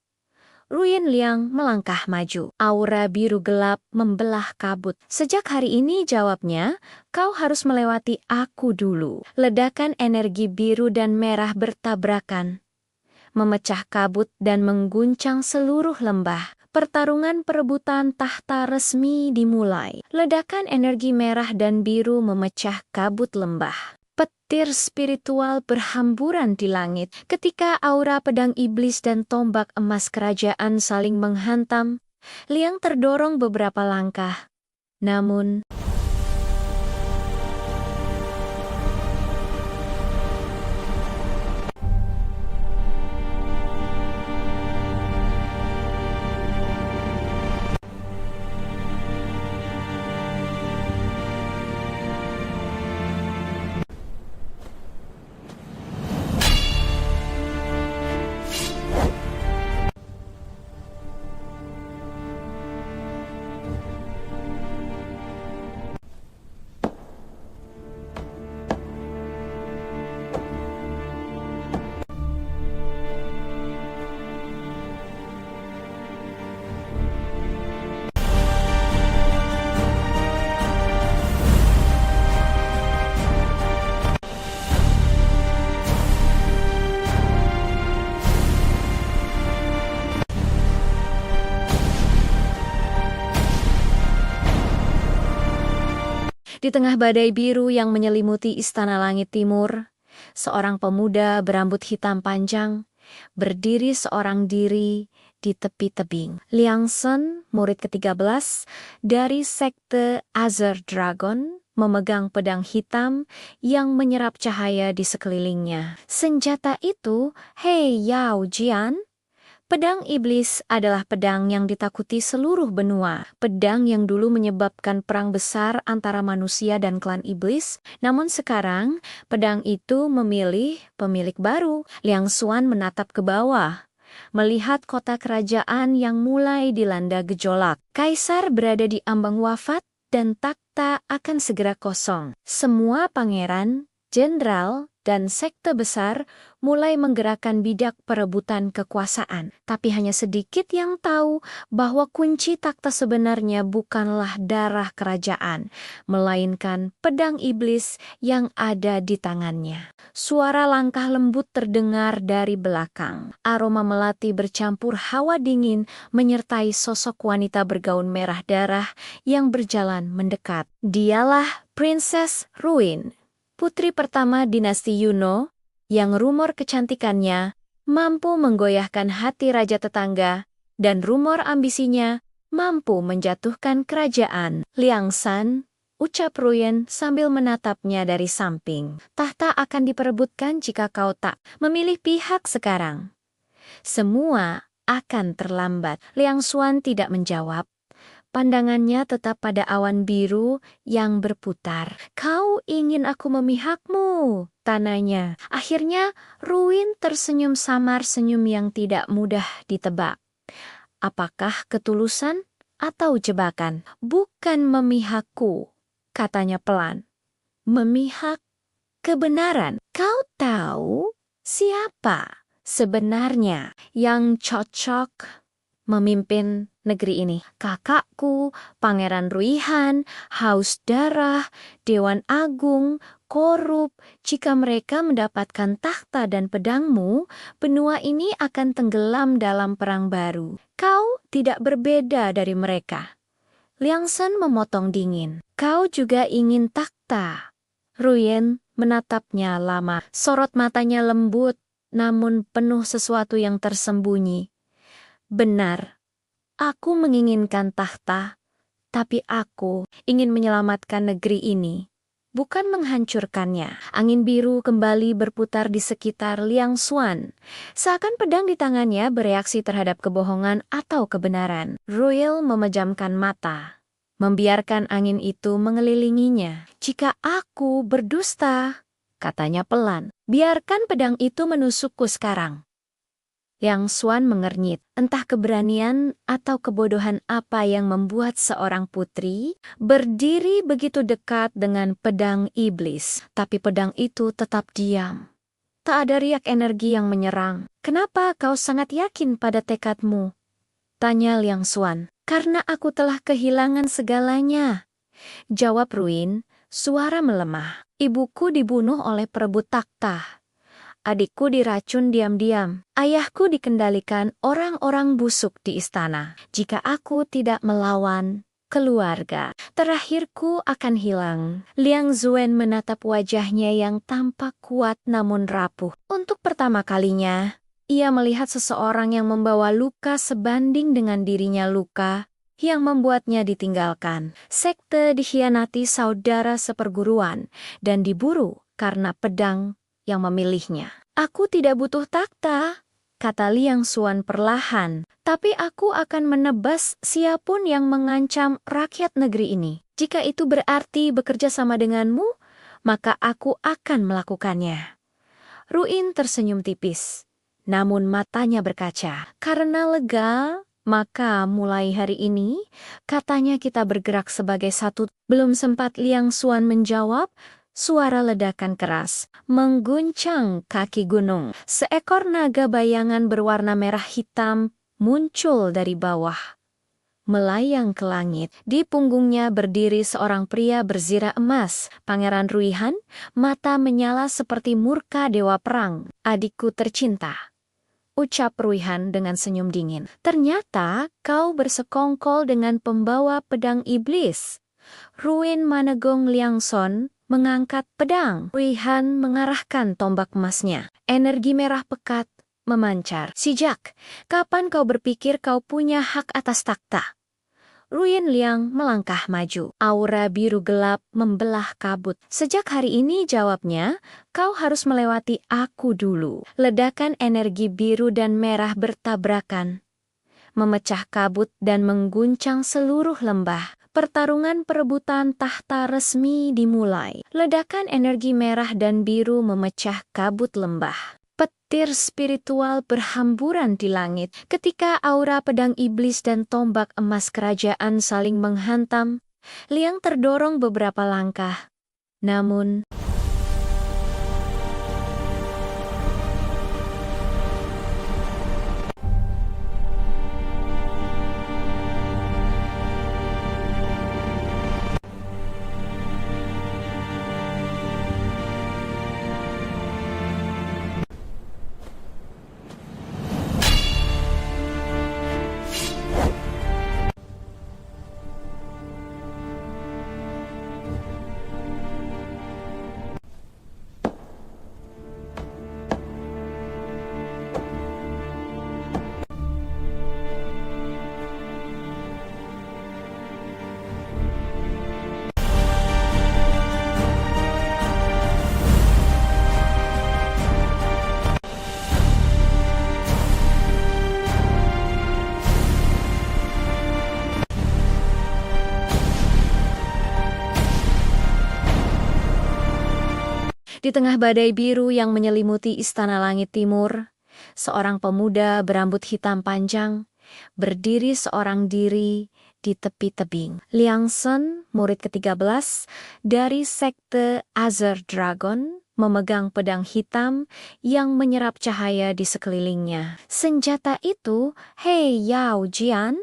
Ruin Liang melangkah maju. Aura biru gelap membelah kabut. Sejak hari ini, jawabnya, kau harus melewati aku dulu. Ledakan energi biru dan merah bertabrakan, memecah kabut dan mengguncang seluruh lembah. Pertarungan perebutan tahta resmi dimulai. Ledakan energi merah dan biru memecah kabut lembah. Petir spiritual berhamburan di langit. Ketika aura pedang iblis dan tombak emas kerajaan saling menghantam, Liang terdorong beberapa langkah. Namun, di tengah badai biru yang menyelimuti istana langit timur, seorang pemuda berambut hitam panjang berdiri seorang diri di tepi tebing. Liangsen, murid ke-13 dari sekte Azure Dragon, memegang pedang hitam yang menyerap cahaya di sekelilingnya. Senjata itu, Hei Yao Jian, pedang iblis adalah pedang yang ditakuti seluruh benua. Pedang yang dulu menyebabkan perang besar antara manusia dan klan iblis. Namun sekarang, pedang itu memilih pemilik baru. Liang Xuan menatap ke bawah, melihat kota kerajaan yang mulai dilanda gejolak. Kaisar berada di ambang wafat dan takhta akan segera kosong. Semua pangeran, jenderal, dan sekte besar mulai menggerakkan bidak perebutan kekuasaan. Tapi hanya sedikit yang tahu bahwa kunci takhta sebenarnya bukanlah darah kerajaan, melainkan pedang iblis yang ada di tangannya. Suara langkah lembut terdengar dari belakang. Aroma melati bercampur hawa dingin menyertai sosok wanita bergaun merah darah yang berjalan mendekat. Dialah Princess Ruin, putri pertama dinasti Yuno, yang rumor kecantikannya mampu menggoyahkan hati raja tetangga, dan rumor ambisinya mampu menjatuhkan kerajaan. Liangsan, ucap Ruin sambil menatapnya dari samping. Tahta akan diperebutkan jika kau tak memilih pihak sekarang. Semua akan terlambat. Liang Xuan tidak menjawab. Pandangannya tetap pada awan biru yang berputar. Kau ingin aku memihakmu? Tanyanya. Akhirnya Ruin tersenyum samar, senyum yang tidak mudah ditebak. Apakah ketulusan atau jebakan? Bukan memihakku, katanya pelan. Memihak kebenaran. Kau tahu siapa sebenarnya yang cocok memimpin negeri ini? Kakakku, Pangeran Ruihan, haus darah, Dewan Agung, korup. Jika mereka mendapatkan takhta dan pedangmu, benua ini akan tenggelam dalam perang baru. Kau tidak berbeda dari mereka. Liangsen memotong dingin. Kau juga ingin takhta. Ruin menatapnya lama. Sorot matanya lembut, namun penuh sesuatu yang tersembunyi. Benar, aku menginginkan takhta, tapi aku ingin menyelamatkan negeri ini, bukan menghancurkannya. Angin biru kembali berputar di sekitar Liang Xuan. Seakan pedang di tangannya bereaksi terhadap kebohongan atau kebenaran. Ruil memejamkan mata, membiarkan angin itu mengelilinginya. Jika aku berdusta, katanya pelan, biarkan pedang itu menusukku sekarang. Liang Xuan mengernyit. Entah keberanian atau kebodohan apa yang membuat seorang putri berdiri begitu dekat dengan pedang iblis. Tapi pedang itu tetap diam. Tak ada riak energi yang menyerang. Kenapa kau sangat yakin pada tekadmu? Tanya Liang Xuan. Karena aku telah kehilangan segalanya. Jawab Ruin, suara melemah. Ibuku dibunuh oleh perebut takhta. Adikku diracun diam-diam. Ayahku dikendalikan orang-orang busuk di istana. Jika aku tidak melawan keluarga, terakhirku akan hilang. Liang Zuen menatap wajahnya yang tampak kuat namun rapuh. Untuk pertama kalinya, ia melihat seseorang yang membawa luka sebanding dengan dirinya luka yang membuatnya ditinggalkan. Sekte dikhianati saudara seperguruan dan diburu karena pedang yang memilihnya. Aku tidak butuh takhta, kata Liang Xuan perlahan, tapi aku akan menebas siapapun yang mengancam rakyat negeri ini. Jika itu berarti bekerja sama denganmu, maka aku akan melakukannya. Ruin tersenyum tipis, namun matanya berkaca. Karena lega, maka mulai hari ini, katanya kita bergerak sebagai satu. Belum sempat Liang Xuan menjawab, suara ledakan keras mengguncang kaki gunung. Seekor naga bayangan berwarna merah hitam muncul dari bawah, melayang ke langit. Di punggungnya berdiri seorang pria berzirah emas. Pangeran Ruihan, mata menyala seperti murka dewa perang. Adikku tercinta, ucap Ruihan dengan senyum dingin. Ternyata kau bersekongkol dengan pembawa pedang iblis. Ruin menegong Liang Xuan mengangkat pedang. Ruihan mengarahkan tombak emasnya. Energi merah pekat memancar. Sejak kapan kau berpikir kau punya hak atas takhta? Ruin Liang melangkah maju. Aura biru gelap membelah kabut. Sejak hari ini, jawabnya, kau harus melewati aku dulu. Ledakan energi biru dan merah bertabrakan, memecah kabut dan mengguncang seluruh lembah. Pertarungan perebutan tahta resmi dimulai. Ledakan energi merah dan biru memecah kabut lembah. Petir spiritual berhamburan di langit. Ketika aura pedang iblis dan tombak emas kerajaan saling menghantam, Liang terdorong beberapa langkah. Namun, di tengah badai biru yang menyelimuti istana langit timur, seorang pemuda berambut hitam panjang berdiri seorang diri di tepi tebing. Liang Xuan, murid ke-13 dari sekte Azure Dragon, memegang pedang hitam yang menyerap cahaya di sekelilingnya. Senjata itu, Hei Yao Jian,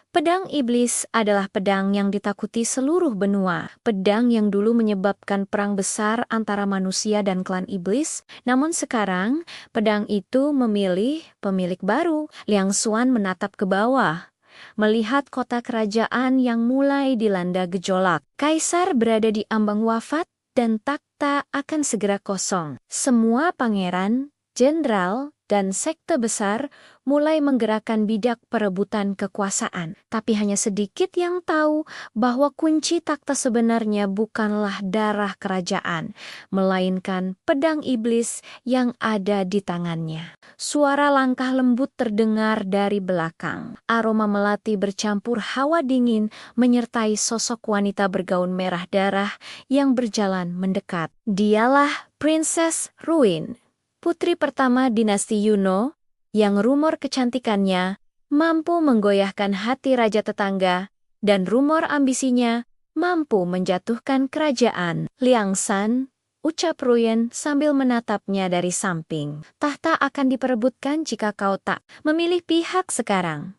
pedang iblis, adalah pedang yang ditakuti seluruh benua. Pedang yang dulu menyebabkan perang besar antara manusia dan klan iblis. Namun sekarang, pedang itu memilih pemilik baru. Liang Xuan menatap ke bawah, melihat kota kerajaan yang mulai dilanda gejolak. Kaisar berada di ambang wafat dan takhta akan segera kosong. Semua pangeran, jenderal, dan sekte besar mulai menggerakkan bidak perebutan kekuasaan. Tapi hanya sedikit yang tahu bahwa kunci takhta sebenarnya bukanlah darah kerajaan, melainkan pedang iblis yang ada di tangannya. Suara langkah lembut terdengar dari belakang. Aroma melati bercampur hawa dingin menyertai sosok wanita bergaun merah darah yang berjalan mendekat. Dialah Princess Ruin, putri pertama dinasti Yuno, yang rumor kecantikannya mampu menggoyahkan hati raja tetangga, dan rumor ambisinya mampu menjatuhkan kerajaan. Liang San, ucap Ruyen sambil menatapnya dari samping. Tahta akan diperebutkan jika kau tak memilih pihak sekarang.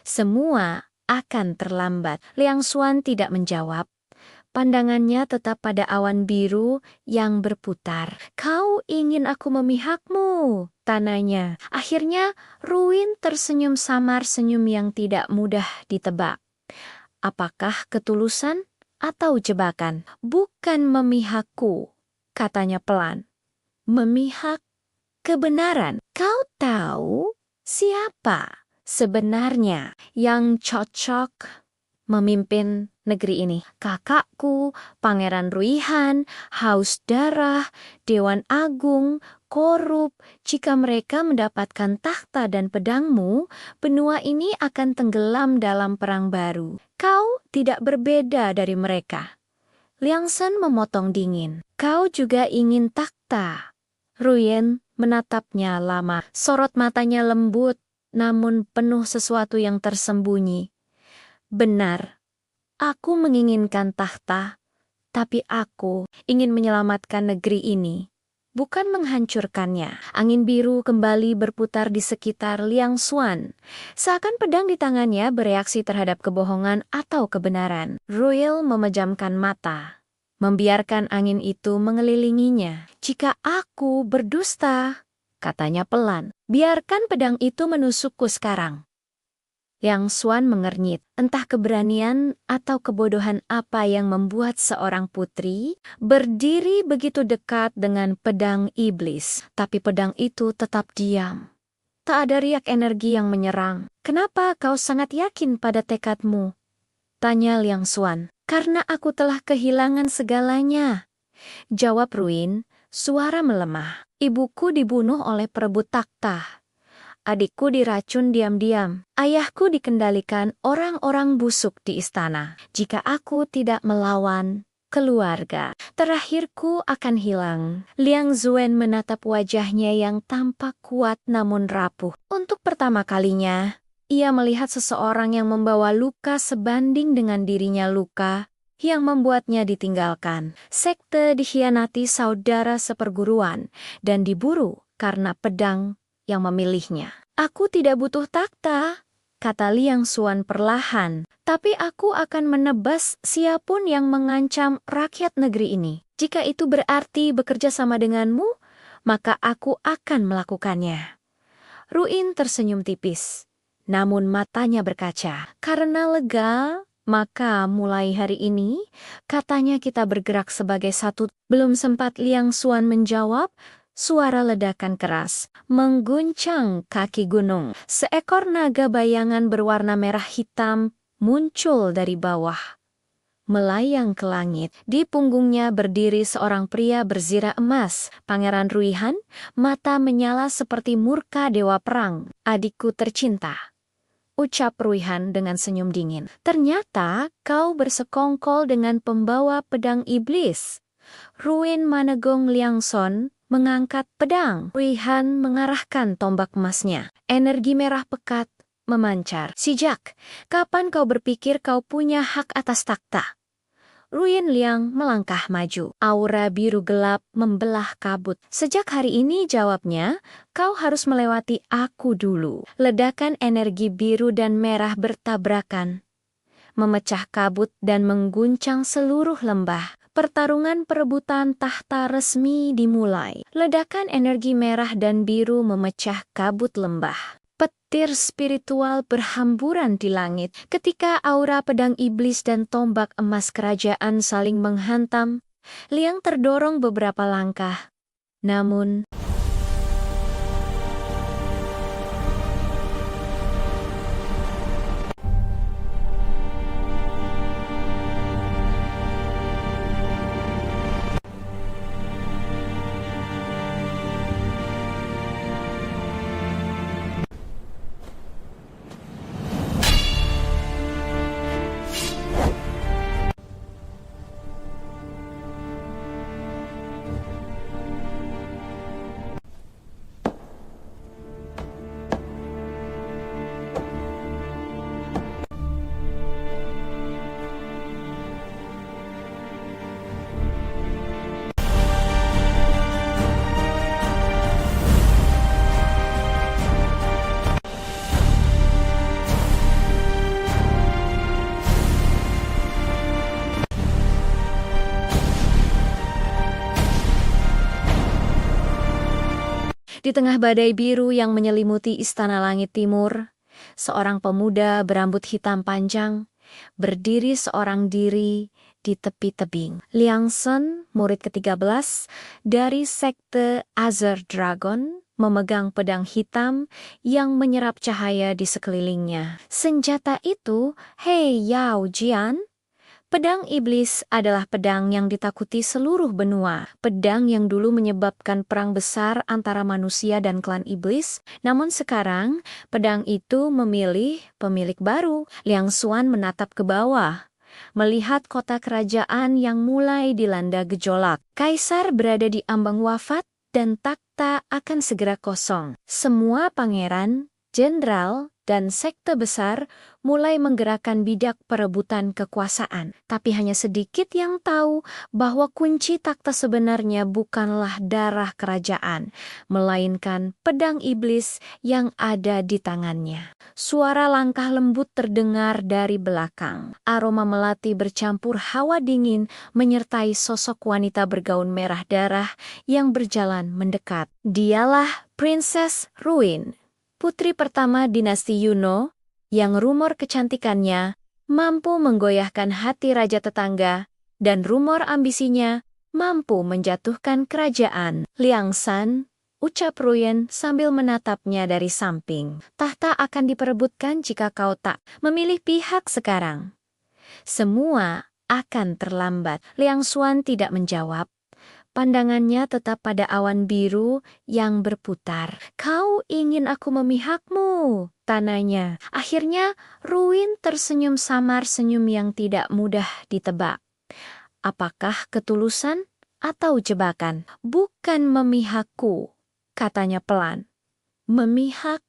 Semua akan terlambat. Liang Xuan tidak menjawab. Pandangannya tetap pada awan biru yang berputar. Kau ingin aku memihakmu, tananya. Akhirnya Ruin tersenyum samar, senyum yang tidak mudah ditebak. Apakah ketulusan atau jebakan? Bukan memihakku, katanya pelan. Memihak kebenaran. Kau tahu siapa sebenarnya yang cocok memimpin negeri ini? Kakakku, Pangeran Ruihan, haus darah, Dewan Agung, korup. Jika mereka mendapatkan takhta dan pedangmu, benua ini akan tenggelam dalam perang baru. Kau tidak berbeda dari mereka. Liang San memotong dingin. Kau juga ingin takhta. Ruyen menatapnya lama. Sorot matanya lembut, namun penuh sesuatu yang tersembunyi. Benar, aku menginginkan takhta, tapi aku ingin menyelamatkan negeri ini, bukan menghancurkannya. Angin biru kembali berputar di sekitar Liang Xuan. Seakan pedang di tangannya bereaksi terhadap kebohongan atau kebenaran. Royal memejamkan mata, membiarkan angin itu mengelilinginya. Jika aku berdusta, katanya pelan, biarkan pedang itu menusukku sekarang. Liang Xuan mengernyit, entah keberanian atau kebodohan apa yang membuat seorang putri berdiri begitu dekat dengan pedang iblis. Tapi pedang itu tetap diam. Tak ada riak energi yang menyerang. Kenapa kau sangat yakin pada tekadmu? Tanya Liang Xuan. Karena aku telah kehilangan segalanya, jawab Ruin, suara melemah. Ibuku dibunuh oleh perebut takhta. Adikku diracun diam-diam. Ayahku dikendalikan orang-orang busuk di istana. Jika aku tidak melawan keluarga, terakhirku akan hilang. Liang Zuen menatap wajahnya yang tampak kuat namun rapuh. Untuk pertama kalinya, ia melihat seseorang yang membawa luka sebanding dengan dirinya luka yang membuatnya ditinggalkan. Sekte dikhianati saudara seperguruan dan diburu karena pedang yang memilihnya. Aku tidak butuh takhta, kata Liang Xuan perlahan, tapi aku akan menebas siapapun yang mengancam rakyat negeri ini. Jika itu berarti bekerja sama denganmu, maka aku akan melakukannya. Ruin tersenyum tipis, namun matanya berkaca. Karena lega, maka mulai hari ini, katanya kita bergerak sebagai satu. Belum sempat Liang Xuan menjawab, suara ledakan keras mengguncang kaki gunung. Seekor naga bayangan berwarna merah hitam muncul dari bawah, melayang ke langit. Di punggungnya berdiri seorang pria berzirah emas. Pangeran Ruihan, mata menyala seperti murka dewa perang. Adikku tercinta, ucap Ruihan dengan senyum dingin. Ternyata kau bersekongkol dengan pembawa pedang iblis. Ruin menegong Liang Xuan mengangkat pedang. Ruihan mengarahkan tombak emasnya. Energi merah pekat memancar. Sejak kapan kau berpikir kau punya hak atas takhta? Ruin Liang melangkah maju. Aura biru gelap membelah kabut. Sejak hari ini, jawabnya, kau harus melewati aku dulu. Ledakan energi biru dan merah bertabrakan, memecah kabut dan mengguncang seluruh lembah. Pertarungan perebutan takhta resmi dimulai. Ledakan energi merah dan biru memecah kabut lembah. Petir spiritual berhamburan di langit. Ketika aura pedang iblis dan tombak emas kerajaan saling menghantam, Liang terdorong beberapa langkah. Namun, Di tengah badai biru yang menyelimuti istana langit timur, seorang pemuda berambut hitam panjang berdiri seorang diri di tepi tebing. Liang Shen, murid ke-13 dari sekte Azure Dragon, memegang pedang hitam yang menyerap cahaya di sekelilingnya. Senjata itu, Hei Yao Jian, pedang iblis adalah pedang yang ditakuti seluruh benua. Pedang yang dulu menyebabkan perang besar antara manusia dan klan iblis, namun sekarang pedang itu memilih pemilik baru. Liang Xuan menatap ke bawah, melihat kota kerajaan yang mulai dilanda gejolak. Kaisar berada di ambang wafat dan takhta akan segera kosong. Semua pangeran, jenderal, dan sekte besar mulai menggerakkan bidak perebutan kekuasaan. Tapi hanya sedikit yang tahu bahwa kunci takhta sebenarnya bukanlah darah kerajaan, melainkan pedang iblis yang ada di tangannya. Suara langkah lembut terdengar dari belakang. Aroma melati bercampur hawa dingin menyertai sosok wanita bergaun merah darah yang berjalan mendekat. Dialah Princess Ruin, putri pertama dinasti Yuno, yang rumor kecantikannya mampu menggoyahkan hati raja tetangga, dan rumor ambisinya mampu menjatuhkan kerajaan. Liang Shan, ucap Ruin sambil menatapnya dari samping. Tahta akan diperebutkan jika kau tak memilih pihak sekarang. Semua akan terlambat. Liang Xuan tidak menjawab. Pandangannya tetap pada awan biru yang berputar. Kau ingin aku memihakmu, tanyanya. Akhirnya Ruin tersenyum samar, senyum yang tidak mudah ditebak. Apakah ketulusan atau jebakan? Bukan memihakku, katanya pelan. Memihak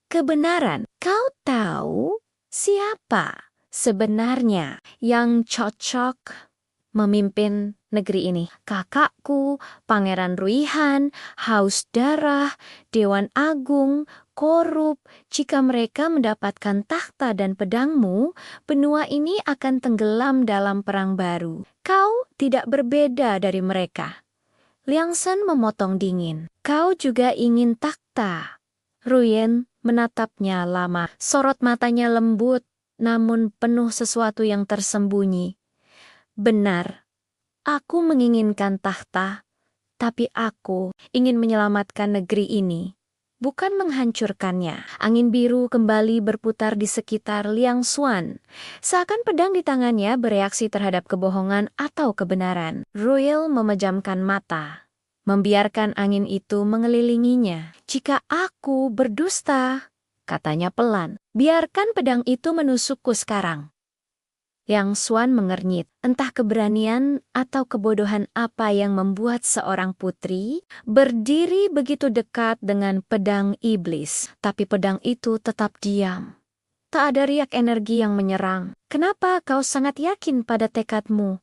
kebenaran. Kau tahu siapa sebenarnya yang cocok memimpin negeri ini? Kakakku, Pangeran Ruihan, haus darah, Dewan Agung, korup. Jika mereka mendapatkan takhta dan pedangmu, benua ini akan tenggelam dalam perang baru. Kau tidak berbeda dari mereka. Liang Shen memotong dingin. Kau juga ingin takhta. Ruin menatapnya lama. Sorot matanya lembut, namun penuh sesuatu yang tersembunyi. Benar, aku menginginkan takhta, tapi aku ingin menyelamatkan negeri ini, bukan menghancurkannya. Angin biru kembali berputar di sekitar Liang Xuan, seakan pedang di tangannya bereaksi terhadap kebohongan atau kebenaran. Royal memejamkan mata, membiarkan angin itu mengelilinginya. Jika aku berdusta, katanya pelan, biarkan pedang itu menusukku sekarang. Liang Xuan mengernyit, entah keberanian atau kebodohan apa yang membuat seorang putri berdiri begitu dekat dengan pedang iblis. Tapi pedang itu tetap diam. Tak ada riak energi yang menyerang. Kenapa kau sangat yakin pada tekadmu?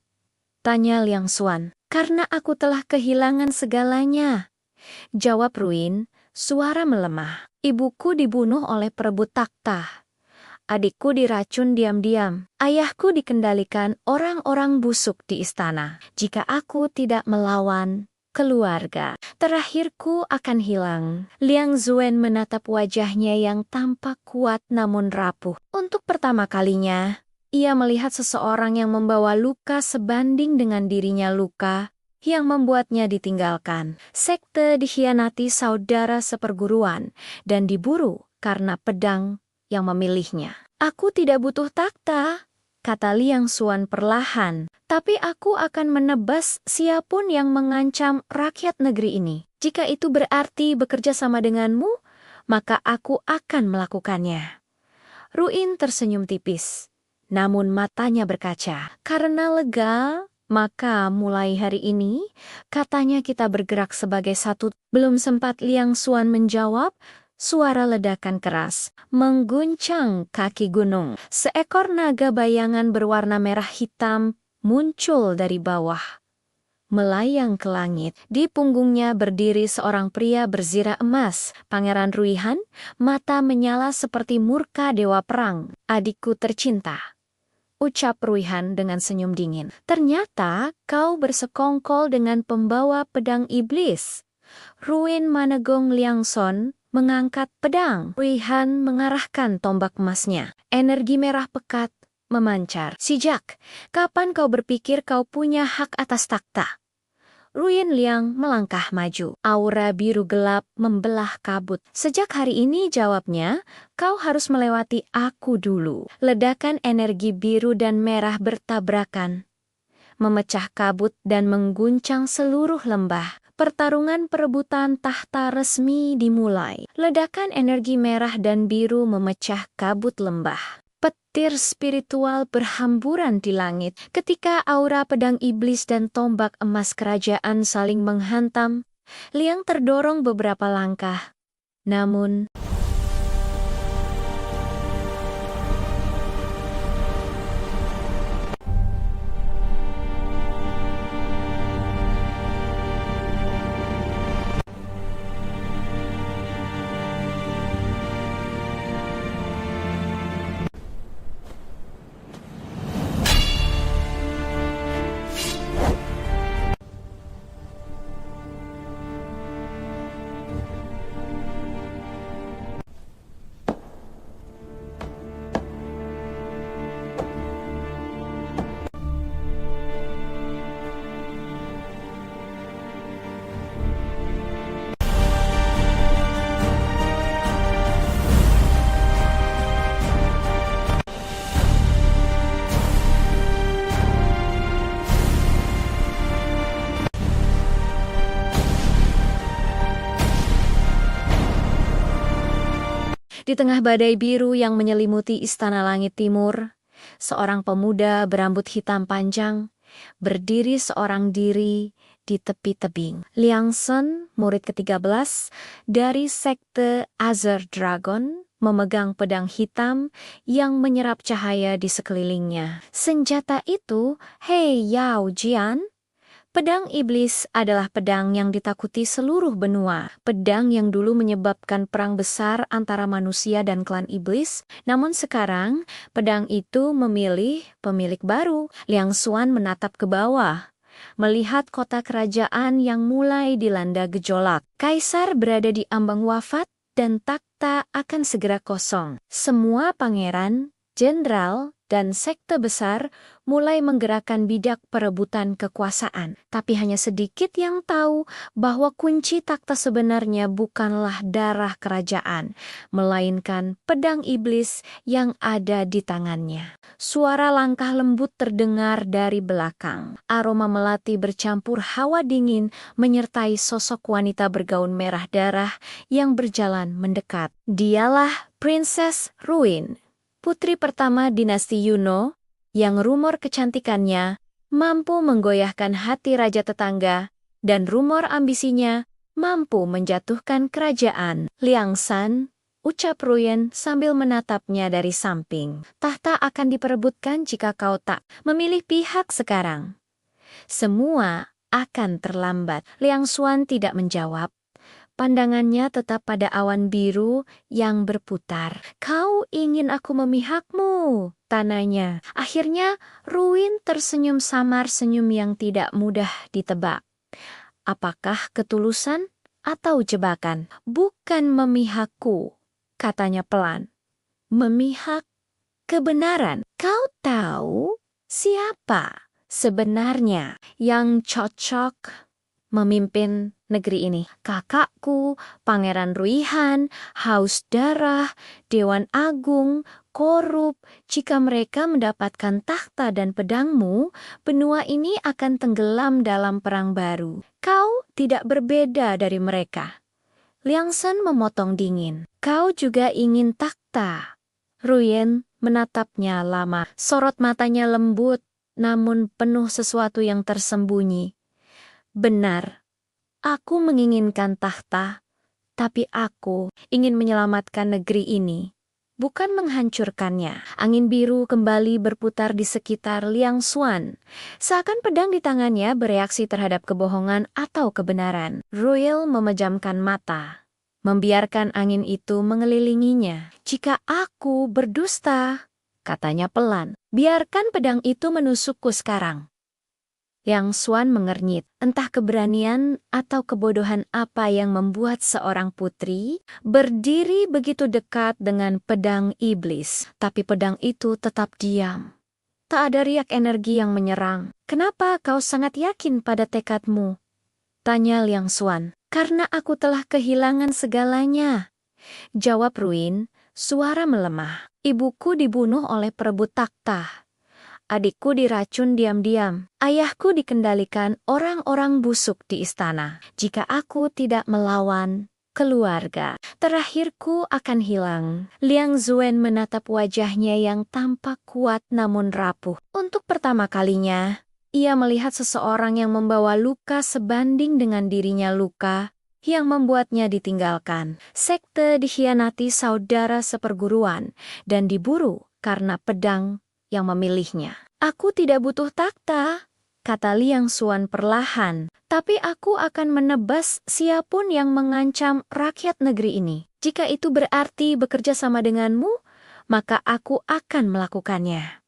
Tanya Liang Xuan. Karena aku telah kehilangan segalanya, jawab Ruin, suara melemah. Ibuku dibunuh oleh perebut takhta. Adikku diracun diam-diam. Ayahku dikendalikan orang-orang busuk di istana. Jika aku tidak melawan keluarga, terakhirku akan hilang. Liang Xuan menatap wajahnya yang tampak kuat namun rapuh. Untuk pertama kalinya, ia melihat seseorang yang membawa luka sebanding dengan dirinya luka yang membuatnya ditinggalkan. Sekte dikhianati saudara seperguruan dan diburu karena pedang yang memilihnya. Aku tidak butuh takhta, kata Liang Xuan perlahan, tapi aku akan menebas siapapun yang mengancam rakyat negeri ini. Jika itu berarti bekerja sama denganmu, maka aku akan melakukannya. Ruin tersenyum tipis, namun matanya berkaca. Karena lega, maka mulai hari ini, katanya kita bergerak sebagai satu. Belum sempat Liang Xuan menjawab, suara ledakan keras mengguncang kaki gunung. Seekor naga bayangan berwarna merah hitam muncul dari bawah, melayang ke langit. Di punggungnya berdiri seorang pria berzirah emas. Pangeran Ruihan, mata menyala seperti murka dewa perang. Adikku tercinta, ucap Ruihan dengan senyum dingin. Ternyata kau bersekongkol dengan pembawa pedang iblis. Ruin menegong Liangson mengangkat pedang. Ruihan mengarahkan tombak emasnya. Energi merah pekat memancar. Si Jack, kapan kau berpikir kau punya hak atas takhta? Ruin Liang melangkah maju. Aura biru gelap membelah kabut. Sejak hari ini, jawabnya, kau harus melewati aku dulu. Ledakan energi biru dan merah bertabrakan, memecah kabut dan mengguncang seluruh lembah. Pertarungan perebutan tahta resmi dimulai. Ledakan energi merah dan biru memecah kabut lembah. Petir spiritual berhamburan di langit ketika aura pedang iblis dan tombak emas kerajaan saling menghantam. Liang terdorong beberapa langkah. Namun, di tengah badai biru yang menyelimuti istana langit timur, seorang pemuda berambut hitam panjang berdiri seorang diri di tepi tebing. Liangsen, murid ke-13 dari sekte Azure Dragon, memegang pedang hitam yang menyerap cahaya di sekelilingnya. Senjata itu, Hei Yao Jian, pedang iblis adalah pedang yang ditakuti seluruh benua. Pedang yang dulu menyebabkan perang besar antara manusia dan klan iblis, namun sekarang pedang itu memilih pemilik baru. Liang Xuan menatap ke bawah, melihat kota kerajaan yang mulai dilanda gejolak. Kaisar berada di ambang wafat dan takhta akan segera kosong. Semua pangeran, jenderal, dan sekte besar mulai menggerakkan bidak perebutan kekuasaan. Tapi hanya sedikit yang tahu bahwa kunci takhta sebenarnya bukanlah darah kerajaan, melainkan pedang iblis yang ada di tangannya. Suara langkah lembut terdengar dari belakang. Aroma melati bercampur hawa dingin menyertai sosok wanita bergaun merah darah yang berjalan mendekat. Dialah Princess Ruin, putri pertama dinasti Yuno, yang rumor kecantikannya mampu menggoyahkan hati raja tetangga, dan rumor ambisinya mampu menjatuhkan kerajaan. Liangsan, ucap Ruin sambil menatapnya dari samping. Tahta akan diperebutkan jika kau tak memilih pihak sekarang. Semua akan terlambat. Liang Xuan tidak menjawab. Pandangannya tetap pada awan biru yang berputar. Kau ingin aku memihakmu, tanyanya. Akhirnya Ruin tersenyum samar, senyum yang tidak mudah ditebak. Apakah ketulusan atau jebakan? Bukan memihakku, katanya pelan. Memihak kebenaran. Kau tahu siapa sebenarnya yang cocok memimpin negeri ini? Kakakku, Pangeran Ruihan, haus darah, Dewan Agung, korup. Jika mereka mendapatkan takhta dan pedangmu, benua ini akan tenggelam dalam perang baru. Kau tidak berbeda dari mereka. Liangsen memotong dingin. Kau juga ingin takhta. Ruin menatapnya lama. Sorot matanya lembut, namun penuh sesuatu yang tersembunyi. Benar, aku menginginkan takhta, tapi aku ingin menyelamatkan negeri ini, bukan menghancurkannya. Angin biru kembali berputar di sekitar Liang Xuan. Seakan pedang di tangannya bereaksi terhadap kebohongan atau kebenaran. Ruil memejamkan mata, membiarkan angin itu mengelilinginya. Jika aku berdusta, katanya pelan, biarkan pedang itu menusukku sekarang. Liang Xuan mengernyit. Entah keberanian atau kebodohan apa yang membuat seorang putri berdiri begitu dekat dengan pedang iblis. Tapi pedang itu tetap diam. Tak ada riak energi yang menyerang. Kenapa kau sangat yakin pada tekadmu? Tanya Liang Xuan. Karena aku telah kehilangan segalanya. Jawab Ruin, suara melemah. Ibuku dibunuh oleh perebut takhta. Adikku diracun diam-diam. Ayahku dikendalikan orang-orang busuk di istana. Jika aku tidak melawan keluarga, terakhirku akan hilang. Liang Zuen menatap wajahnya yang tampak kuat namun rapuh. Untuk pertama kalinya, ia melihat seseorang yang membawa luka sebanding dengan dirinya luka yang membuatnya ditinggalkan. Sekte dikhianati saudara seperguruan dan diburu karena pedang yang memilihnya. Aku tidak butuh takhta, kata Liang Xuan perlahan, tapi aku akan menebas siapapun yang mengancam rakyat negeri ini. Jika itu berarti bekerja sama denganmu, maka aku akan melakukannya.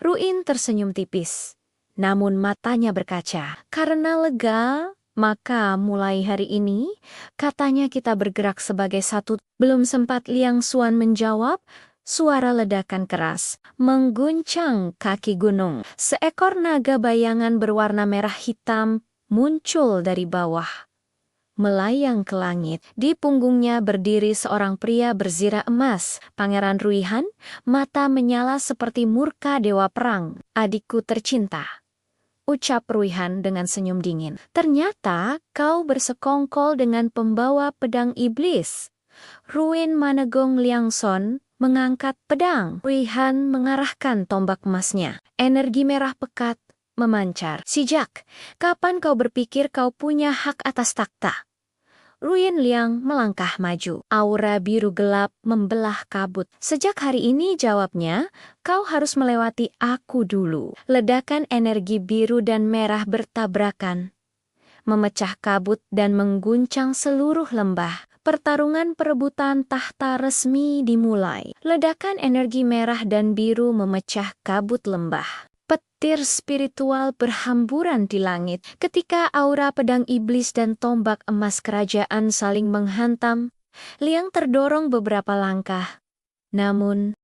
Ruin tersenyum tipis, namun matanya berkaca. Karena lega, maka mulai hari ini, katanya kita bergerak sebagai satu. Belum sempat Liang Xuan menjawab, suara ledakan keras mengguncang kaki gunung. Seekor naga bayangan berwarna merah hitam muncul dari bawah, melayang ke langit. Di punggungnya berdiri seorang pria berzirah emas. Pangeran Ruihan, mata menyala seperti murka dewa perang. Adikku tercinta, ucap Ruihan dengan senyum dingin. Ternyata kau bersekongkol dengan pembawa pedang iblis. Ruin menegong Liang Xuan mengangkat pedang. Ruihan mengarahkan tombak emasnya. Energi merah pekat memancar. Sejak kapan kau berpikir kau punya hak atas takhta? Ruin Liang melangkah maju. Aura biru gelap membelah kabut. Sejak hari ini, jawabnya, kau harus melewati aku dulu. Ledakan energi biru dan merah bertabrakan, memecah kabut dan mengguncang seluruh lembah. Pertarungan perebutan tahta resmi dimulai. Ledakan energi merah dan biru memecah kabut lembah. Petir spiritual berhamburan di langit ketika aura pedang iblis dan tombak emas kerajaan saling menghantam. Liang terdorong beberapa langkah, namun